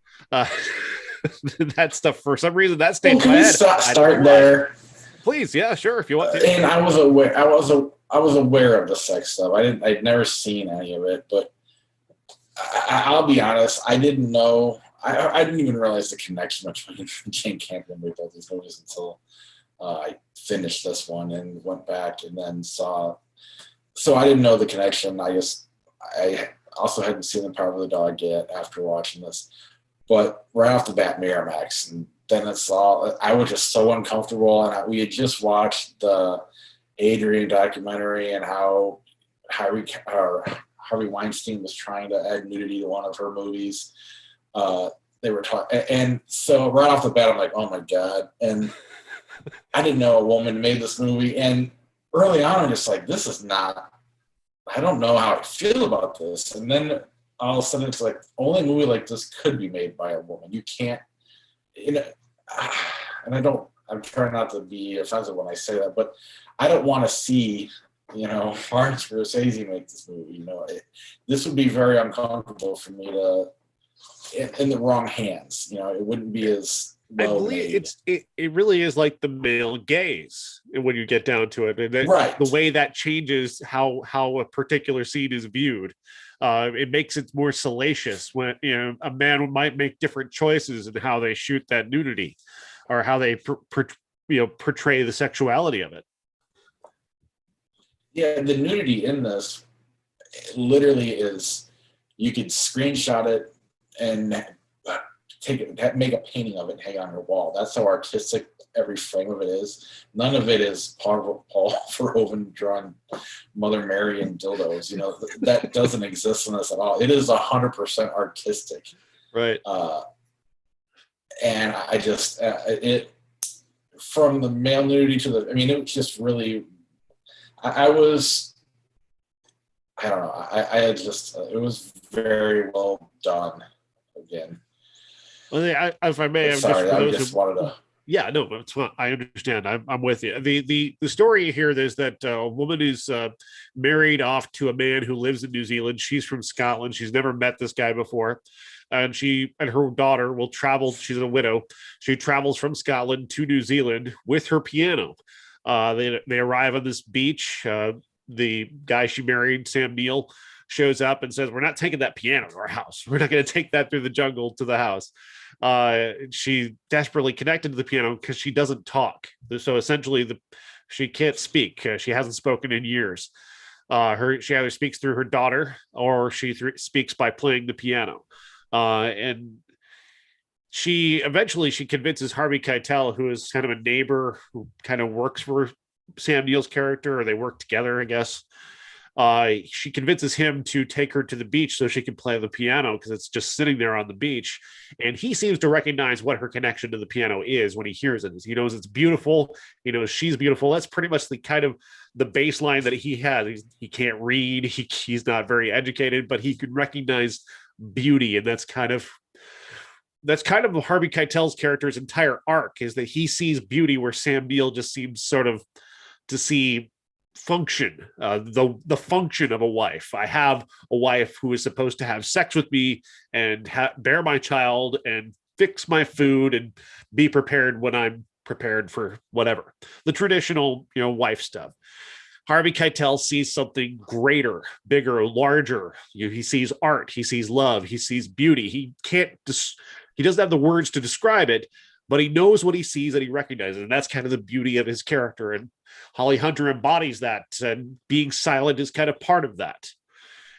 That stuff, for some reason, that stayed in my head. Start there, please. Yeah, sure, if you want to. And I was aware of the sex stuff. I'd never seen any of it, but I'll be honest, I didn't know. I didn't even realize the connection between Jane Campion and both these movies until I finished this one and went back and then saw. So I didn't know the connection. I also hadn't seen The Power of the Dog yet after watching this. But right off the bat, Miramax, and then I was just so uncomfortable. And we had just watched the Adrian documentary and how Harvey Weinstein was trying to add nudity to one of her movies. They were talking, and so right off the bat, I'm like, oh my God. And I didn't know a woman made this movie. And early on, I'm just like, this is not, I don't know how I feel about this. And then all of a sudden, it's like, only movie like this could be made by a woman. You can't, you know, and I'm trying not to be offensive when I say that, but I don't want to see, you know, Martin Scorsese make this movie. You know, this would be very uncomfortable for me to, in the wrong hands. You know, it wouldn't be as well. I believe it really is like the male gaze when you get down to it, and right. The way that changes how a particular scene is viewed. It makes it more salacious when, you know, a man might make different choices in how they shoot that nudity, or how they portray the sexuality of it. Yeah, the nudity in this literally is, you could screenshot it and make a painting of it and hang on your wall. That's how artistic every frame of it is. None of it is Paul Verhoeven drawn Mother Mary and dildos. You know, that doesn't exist in this at all. It is 100% artistic. Right. And I just, it, from the male nudity to the, I mean, it was just really, I don't know. I had just, it was very well done again. Well, if I may, I just wanted to. Yeah, no, but it's fine. I understand. I'm with you. The story here is that a woman is married off to a man who lives in New Zealand. She's from Scotland. She's never met this guy before, and she and her daughter will travel. She's a widow. She travels from Scotland to New Zealand with her piano. They arrive on this beach. The guy she married, Sam Neill, shows up and says, "We're not taking that piano to our house. We're not going to take that through the jungle to the house." She desperately connected to the piano because she doesn't talk. So essentially, she can't speak. She hasn't spoken in years. She either speaks through her daughter or she speaks by playing the piano. And she convinces Harvey Keitel, who is kind of a neighbor who kind of works for Sam Neill's character, or they work together, I guess. She convinces him to take her to the beach so she can play the piano because it's just sitting there on the beach. And he seems to recognize what her connection to the piano is when he hears it. He knows it's beautiful. He knows she's beautiful. That's pretty much the kind of the baseline that he has. He can't read. He's not very educated, but he can recognize beauty. And that's kind of Harvey Keitel's character's entire arc, is that he sees beauty where Sam Neill just seems sort of to see function, the function of a wife. I have a wife who is supposed to have sex with me and bear my child and fix my food and be prepared when I'm prepared for whatever the traditional, wife stuff. Harvey Keitel sees something greater, bigger, larger. He sees art, he sees love, he sees beauty. He doesn't have the words to describe it, but he knows what he sees and he recognizes it. And that's kind of the beauty of his character. And Holly Hunter embodies that, and being silent is kind of part of that.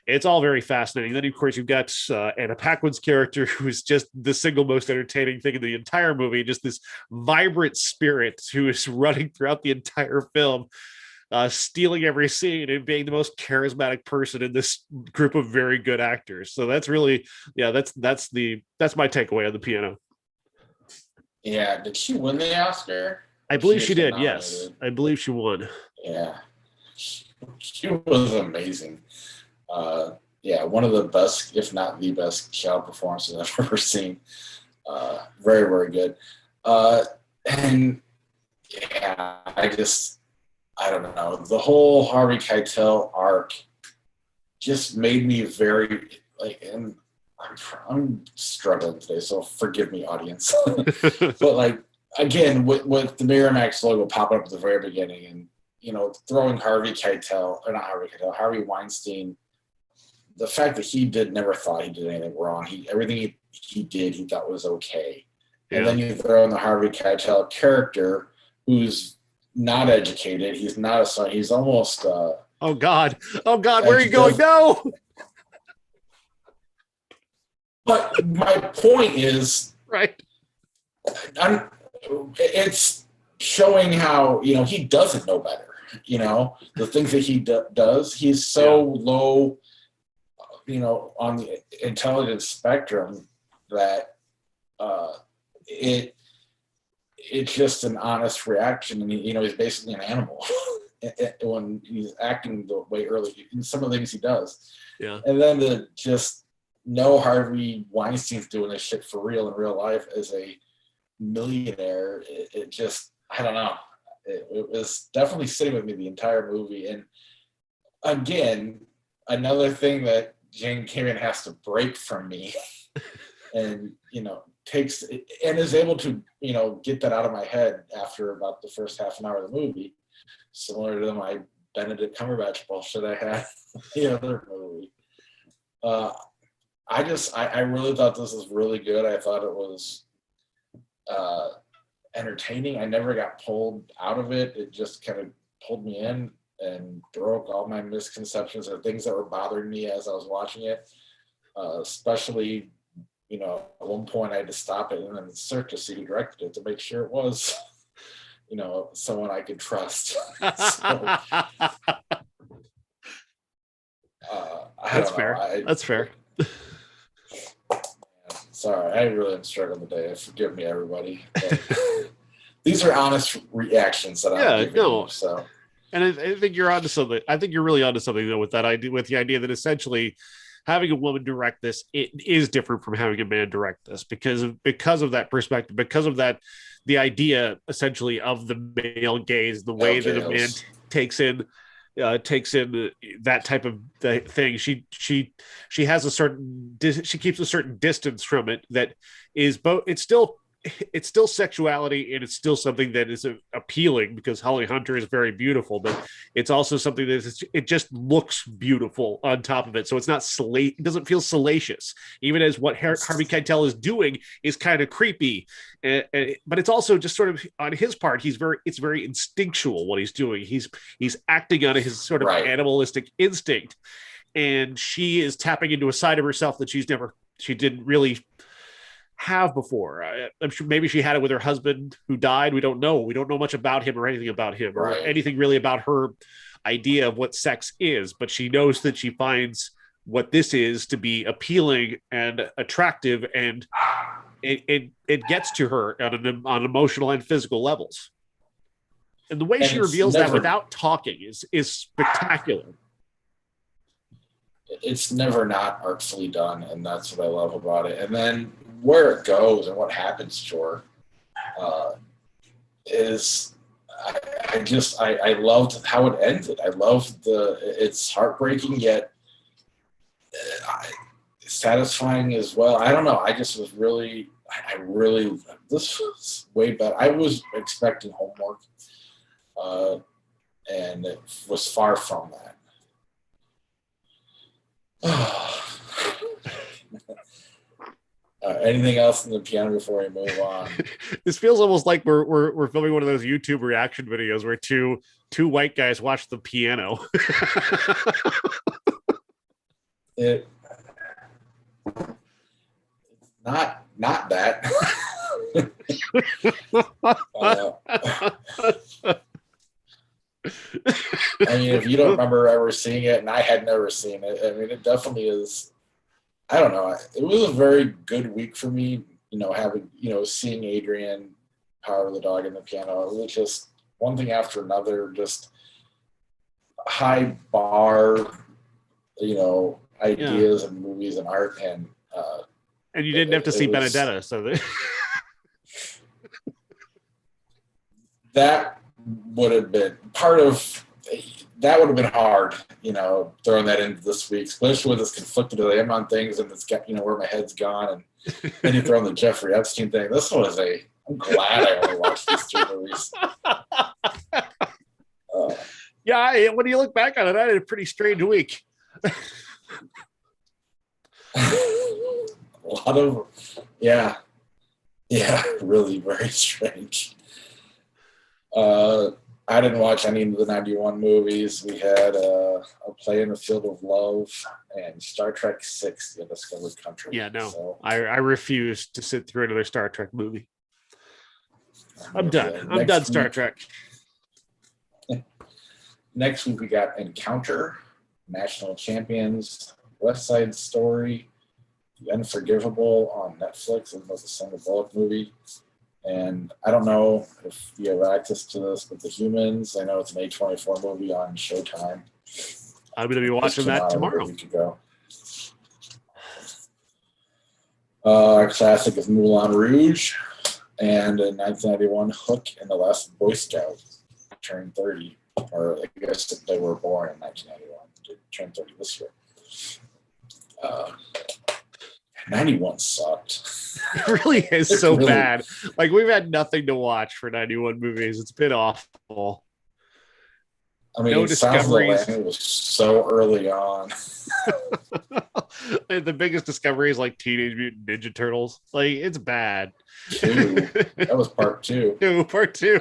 It's all very fascinating. Then, of course, you've got Anna Paquin's character, who is just the single most entertaining thing in the entire movie, just this vibrant spirit who is running throughout the entire film, stealing every scene and being the most charismatic person in this group of very good actors. So that's really, that's my takeaway on the piano. Yeah, did she win the Oscar? I believe she did. Yes, I believe she won. Yeah, she was amazing. One of the best, if not the best, child performances I've ever seen. Very, very good. And yeah, I don't know. The whole Harvey Keitel arc just made me very and I'm struggling today, so forgive me, audience. But again, with the Miramax logo popping up at the very beginning, and throwing Harvey Weinstein, the fact that he never thought he did anything wrong. Everything he did, he thought was okay. Yeah. And then you throw in the Harvey Keitel character, who's not educated. He's not a son. He's almost. Oh God! Where are you going? No. But my point is, right. It's showing how he doesn't know better. The things that he does, he's so low, on the intelligence spectrum that it's just an honest reaction. And he's basically an animal when he's acting the way early in some of the things he does. Yeah. And then to just know Harvey Weinstein's doing this shit for real in real life as a millionaire, it just, I don't know. It was definitely sitting with me the entire movie. And again, another thing that Jane Campion has to break from me and, takes and is able to, get that out of my head after about the first half an hour of the movie, similar to my Benedict Cumberbatch bullshit I had the other movie. I really thought this was really good. I thought it was entertaining. I never got pulled out of it. It just kind of pulled me in and broke all my misconceptions or things that were bothering me as I was watching it. Especially, at one point I had to stop it and then search to see who directed it to make sure it was, someone I could trust. That's fair. That's fair. Sorry, I really am struggling today. Forgive me, everybody. These are honest reactions that I'm giving you. So, and I think you're onto something. I think you're really onto something though with that idea, with the idea that essentially having a woman direct this, it is different from having a man direct this because of that perspective, because of that the idea essentially of the male gaze, the way Male that a man gaze. takes in that type of thing. She has a certain she keeps a certain distance from it that is both. It's still sexuality, and it's still something that is appealing because Holly Hunter is very beautiful, but it's also something that it just looks beautiful on top of it. So it's not it doesn't feel salacious, even as what Harvey Keitel is doing is kind of creepy. But it's also just sort of on his part. It's very instinctual what he's doing. He's acting on his sort of animalistic instinct, and she is tapping into a side of herself that she didn't really have before. I'm sure maybe she had it with her husband who died. We don't know. We don't know much about him or anything about him or anything really about her idea of what sex is, but she knows that she finds what this is to be appealing and attractive, and it gets to her on emotional and physical levels. And the way she reveals that without talking is spectacular. It's never not artfully done, and that's what I love about it. And then where it goes and what happens to her is I loved how it ended. I loved it's heartbreaking yet satisfying as well. I don't know. I just was really this was way better. I was expecting homework, and it was far from that. Anything else in the piano before we move on? This feels almost like we're filming one of those YouTube reaction videos where two white guys watch the piano. It's not that. I mean, if you don't remember ever seeing it, and I had never seen it, I mean, it definitely is. I don't know. It was a very good week for me, having, seeing Adrian Power the Dog in the piano. It was just one thing after another, just high bar, ideas and movies and art. And you didn't have to see Benedetta. So that would have been that would have been hard, throwing that into this week, especially with as conflicted as I am on things and it's got, where my head's gone. And then you throw in the Jeffrey Epstein thing. I'm glad I only watched these two movies. Yeah, when you look back on it, I had a pretty strange week. A lot of, yeah, really very strange. I didn't watch any of the 91 movies. We had A Play in the Field of Love and Star Trek VI, The Undiscovered Country. Yeah, no. So, I refuse to sit through another Star Trek movie. I'm done. I'm done Star Trek. Next week we got Encounter, National Champions, West Side Story, The Unforgivable on Netflix. It was a Sandra Bullock movie. And I don't know if you have access to this, but The Humans, I know it's an A24 movie on Showtime. I'm going to be watching that tomorrow. Our classic is Moulin Rouge, and in 1991, Hook and the Last Boy Scout turned 30, or I guess they were born in 1991. They turned 30 this year. 91 sucked. It really is so bad. Like, we've had nothing to watch for 91 movies. It's been awful. I mean, no discoveries. It was so early on. The biggest discovery is like Teenage Mutant Ninja Turtles. Like, it's bad. That was part two. Part two.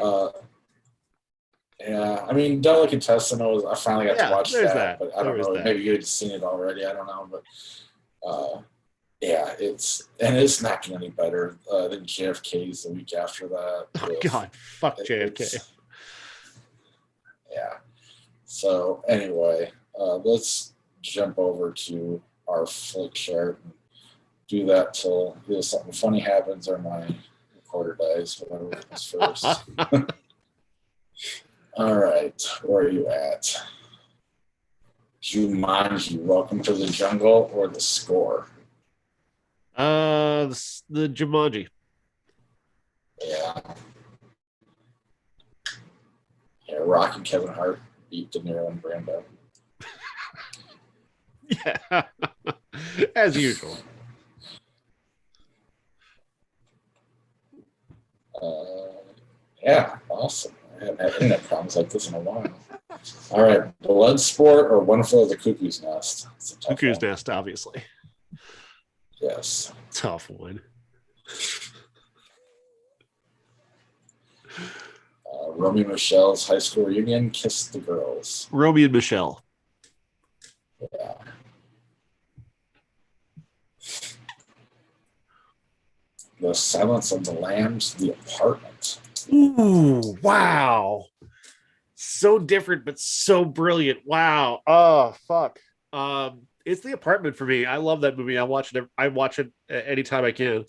Yeah, I mean, Delicatessen I finally got to watch that, but I don't know. Maybe you had seen it already. I don't know, but yeah, it's not getting any better than JFK's the week after that. Oh God, fuck JFK. Yeah. So anyway, let's jump over to our flick chart and do that till either something funny happens or my recorder dies, whatever comes first. All right, where are you at? Jumanji, Welcome to the Jungle, or The Score? The Jumanji. Yeah, Rock and Kevin Hart beat De Niro and Brando. Yeah, as usual. Yeah, awesome. I haven't had internet problems like this in a while. All right, Bloodsport or One Flew Over the Cuckoo's Nest? Cuckoo's Nest, obviously. Yes. Tough one. Romy and Michelle's high school reunion, Kiss the Girls. Romy and Michelle. Yeah. The Silence of the Lambs, The Apartment. Ooh, wow. So different, but so brilliant. Wow. Oh, fuck. It's The Apartment for me. I love that movie. I watch it anytime I can.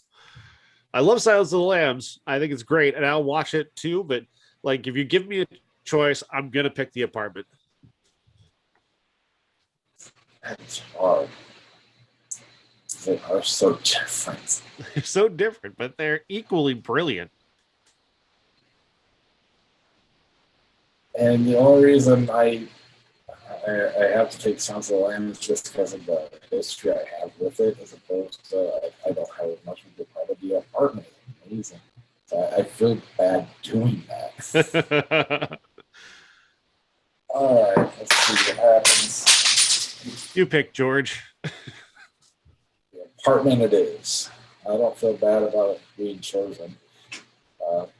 I love Silence of the Lambs. I think it's great, and I'll watch it too. But like, if you give me a choice, I'm gonna pick The Apartment. That's hard. They are so different. They're so different, but they're equally brilliant. And the only reason I have to take Silence of the Lambs just because of the history I have with it, as opposed to I don't have as much of a part of The Apartment. It's amazing. So I feel bad doing that. All right, let's see what happens. You pick, George. The Apartment it is. I don't feel bad about it being chosen. But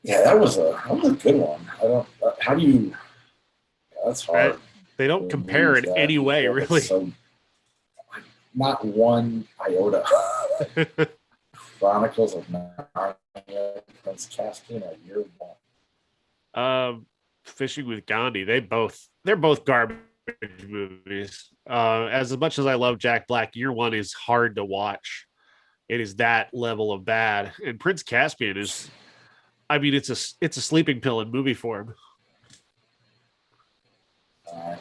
yeah, that was a good one. I don't. How do you? That's hard. They don't compare in any way, really. So, not one iota. Chronicles of Narnia, Prince Caspian, or Year One. Fishing with Gandhi. They're both garbage movies. As much as I love Jack Black, Year One is hard to watch. It is that level of bad. And Prince Caspian is, I mean, it's a sleeping pill in movie form. Okay.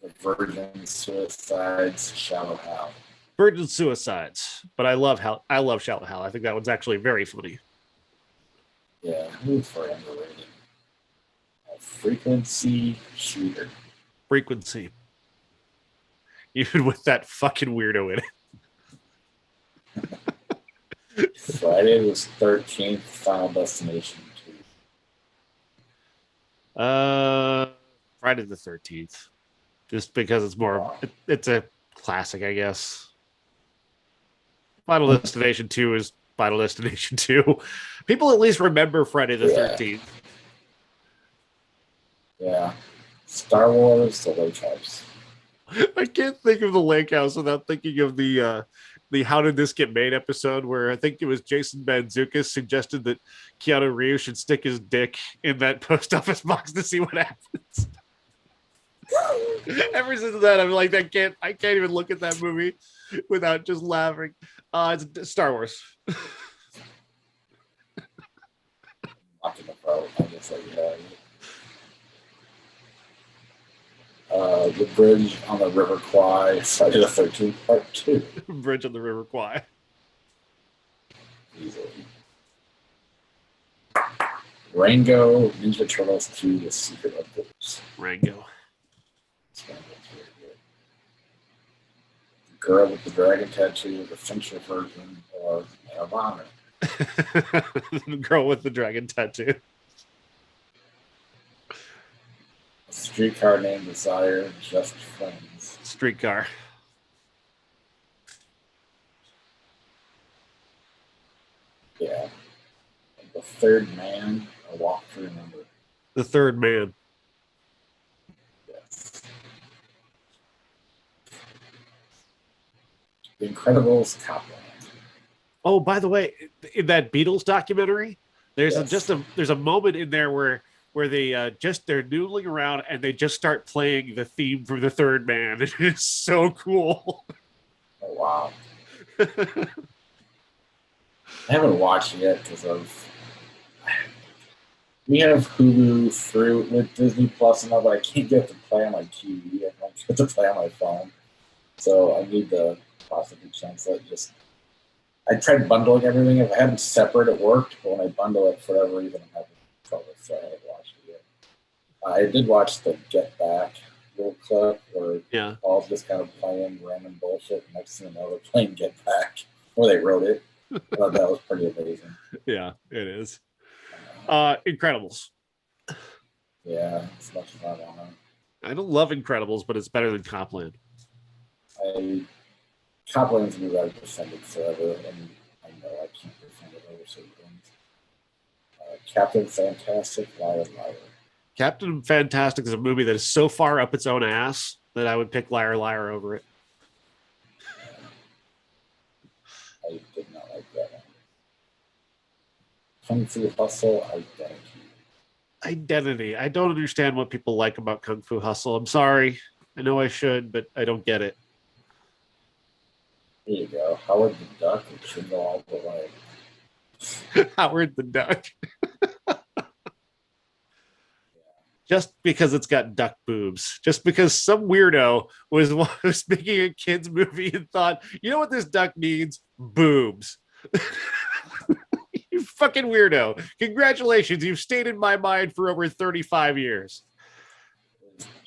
The Virgin Suicides, Shallow Hal. Virgin Suicides, but I love Shallow Hal. I think that one's actually very funny. Yeah, who's for underrated? Frequency Shooter. Frequency. Even with that fucking weirdo in it. Friday the 13th, Final Destination 2. Friday the 13th. Just because it's more, it's a classic, I guess. Final Destination 2 is Final Destination 2. People at least remember Friday the 13th. Yeah. Star Wars, The Lake House. I can't think of The Lake House without thinking of the How Did This Get Made episode where I think it was Jason Mantzoukas suggested that Keanu Reeves should stick his dick in that post office box to see what happens. Ever since that, I'm like, I can't even look at that movie without just laughing. It's Star Wars. The Bridge on the River Kwai, Friday the 13th, Part 2. Bridge on the River Kwai. Easily. Rango, Ninja Turtles 2, The Secret of Books. Rango. Girl with the Dragon Tattoo, the Fincher version, or Man of Honor. Girl with the Dragon Tattoo. A Streetcar Named Desire, Just Friends. Streetcar. Yeah. The Third Man, A Walk to Remember. The Third Man. Yes. The Incredibles, Copland. Oh, by the way, in that Beatles documentary, there's Yes. there's a moment in there where they they're noodling around and they just start playing the theme from The Third Man. It is so cool. Oh, wow. I haven't watched it yet because we have Hulu through with Disney Plus and all, but I can't get to play on my TV. I don't get to play on my phone. So I need to possibly chance that. Just I tried bundling everything. If I had them separate, it worked. But when I bundle it, for whatever reason, I'm having trouble. So I haven't watched it yet. I did watch the Get Back little clip where Yeah. Paul's just kind of playing random bullshit. And next thing you know, they're playing Get Back, or they wrote it. I thought that was pretty amazing. Yeah, it is. Incredibles. Yeah, as much as I want to. I don't love Incredibles, but it's better than Copland. Copland's movie I've defended forever, and I know I can't defend it over certain things. Captain Fantastic, Liar Liar. Captain Fantastic is a movie that is so far up its own ass that I would pick Liar Liar over it. I did not like that one. Kung Fu Hustle, Identity. I don't understand what people like about Kung Fu Hustle. I'm sorry. I know I should, but I don't get it. There you go. Howard the Duck and Jingle All the Way. Howard the Duck. Just because it's got duck boobs. Just because some weirdo was making a kid's movie and thought, you know what this duck needs? Boobs. You fucking weirdo. Congratulations. You've stayed in my mind for over 35 years.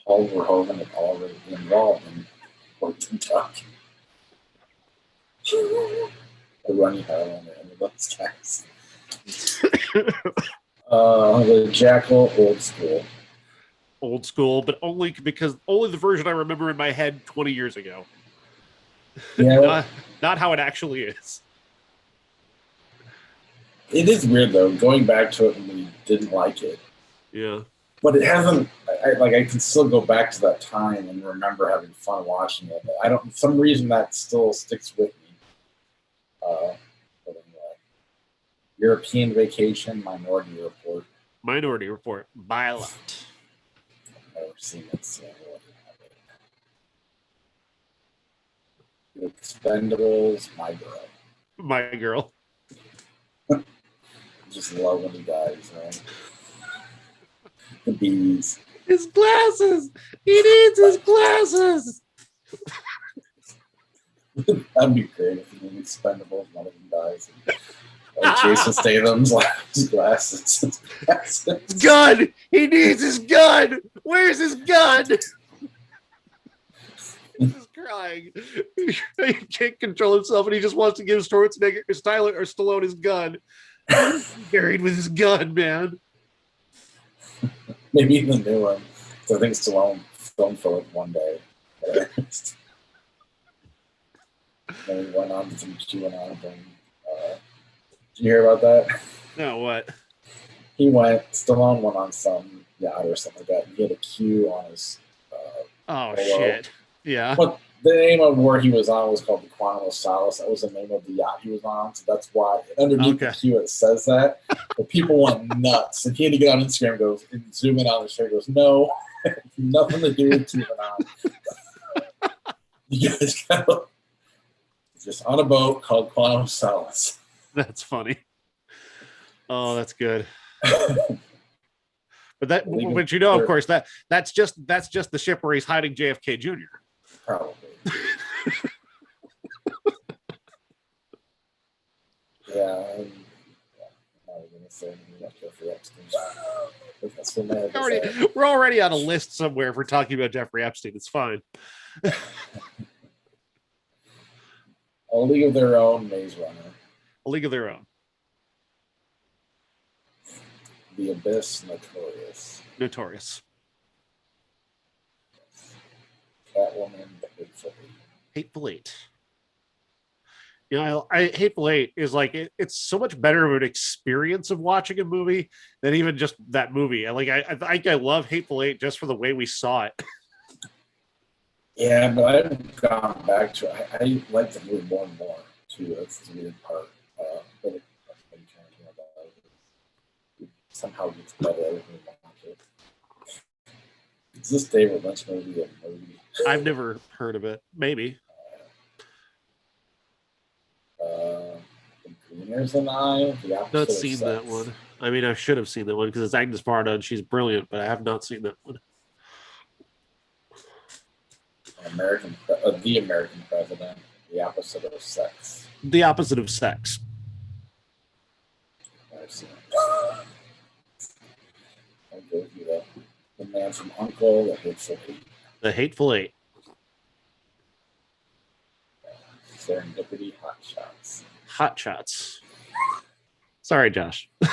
Paul Verhoeven had already been involved in Howard the Duck. Ronnie Harlan and those guys. The Jackal, Old School. Old school, but only the version I remember in my head 20 years ago. Yeah, not how it actually is. It is weird though, going back to it when we didn't like it. Yeah. But it hasn't. I can still go back to that time and remember having fun watching it. I don't. For some reason that still sticks with me. But anyway, European Vacation, Minority Report. Minority Report by a lot. I've never seen it, so Expendables, My Girl. My Girl. Just love when he dies, right? The bees. His glasses. He needs his glasses. That'd be great if he did Expendables, one of them dies. Like Jason Statham's glasses. Gun. He needs his gun. Where's his gun? He's crying. He can't control himself, and he just wants to give Stallone his gun. He's buried with his gun, man. Maybe even the new one. So I think Stallone filmed for like one day. Then he went on to some QAnon thing. Did you hear about that? No, what? Stallone went on some yacht or something like that. And he had a Q on his. Oh, shit. Yeah. But the name of where he was on was called the Quantum of Solace. That was the name of the yacht he was on. So that's why underneath the Q it says that. But people went nuts. And he had to get on Instagram and zoom in on the shirt. Goes, no, nothing to do with QAnon. You guys go. Just on a boat called Quantum of Solace. That's funny. Oh, that's good. But you know, of course, that's just the ship where he's hiding JFK Jr. Probably. Yeah, I'm not going to say anything about Jeffrey Epstein. That's what we're already on a list somewhere if we're talking about Jeffrey Epstein. It's fine. A League of Their Own, Maze Runner. A League of Their Own. The Abyss, Notorious. Notorious. Catwoman, Hateful Eight. Hateful Eight. You know, I Hateful Eight is like it's so much better of an experience of watching a movie than even just that movie. I love Hateful Eight just for the way we saw it. Yeah, but I've gone back to it. I like the movie more and more too. That's the weird part. But it somehow gets better every time you watch it. Is this David Lynch movie a movie? I've never heard of it. Maybe. The Greeners and I. Not seen that one. I mean, I should have seen that one because it's Agnes Varda and she's brilliant, but I have not seen that one. The American President, the opposite of sex. The opposite of sex. I've seen it. I'll go with you though. The Man from Uncle, The Hateful Eight. The Hateful Eight. Serendipity, Hot Shots. Hot Shots. Sorry, Josh. I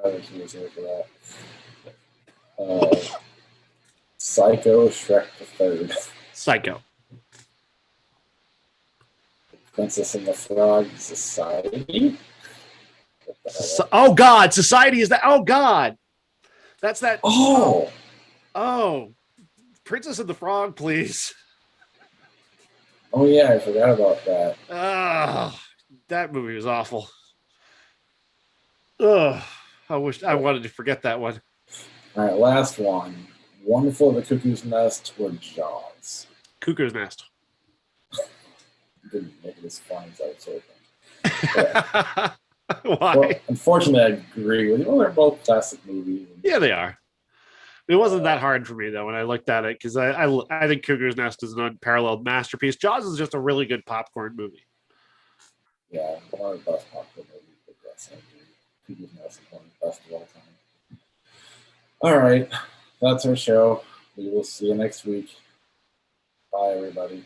wish he was here for that. Psycho, Shrek the Third. Psycho. Princess and the Frog, Society. Oh God, Society is that? Oh God, that's that. Oh, Princess and the Frog, please. oh yeah, I forgot about that. Oh, that movie was awful. Ugh, I wish I wanted to forget that one. All right, last one. Wonderful of the Cuckoo's Nest or Jaws. Cuckoo's Nest. Didn't make it as fun as I was hoping. Why? Well, unfortunately, I agree with you. Well, they're both classic movies. Yeah, they are. It wasn't that hard for me though when I looked at it because I think Cuckoo's Nest is an unparalleled masterpiece. Jaws is just a really good popcorn movie. Yeah, one of the best popcorn movies. But yes, I agree. Cuckoo's Nest is one of the best of all time. All right, that's our show. We will see you next week. Bye, everybody.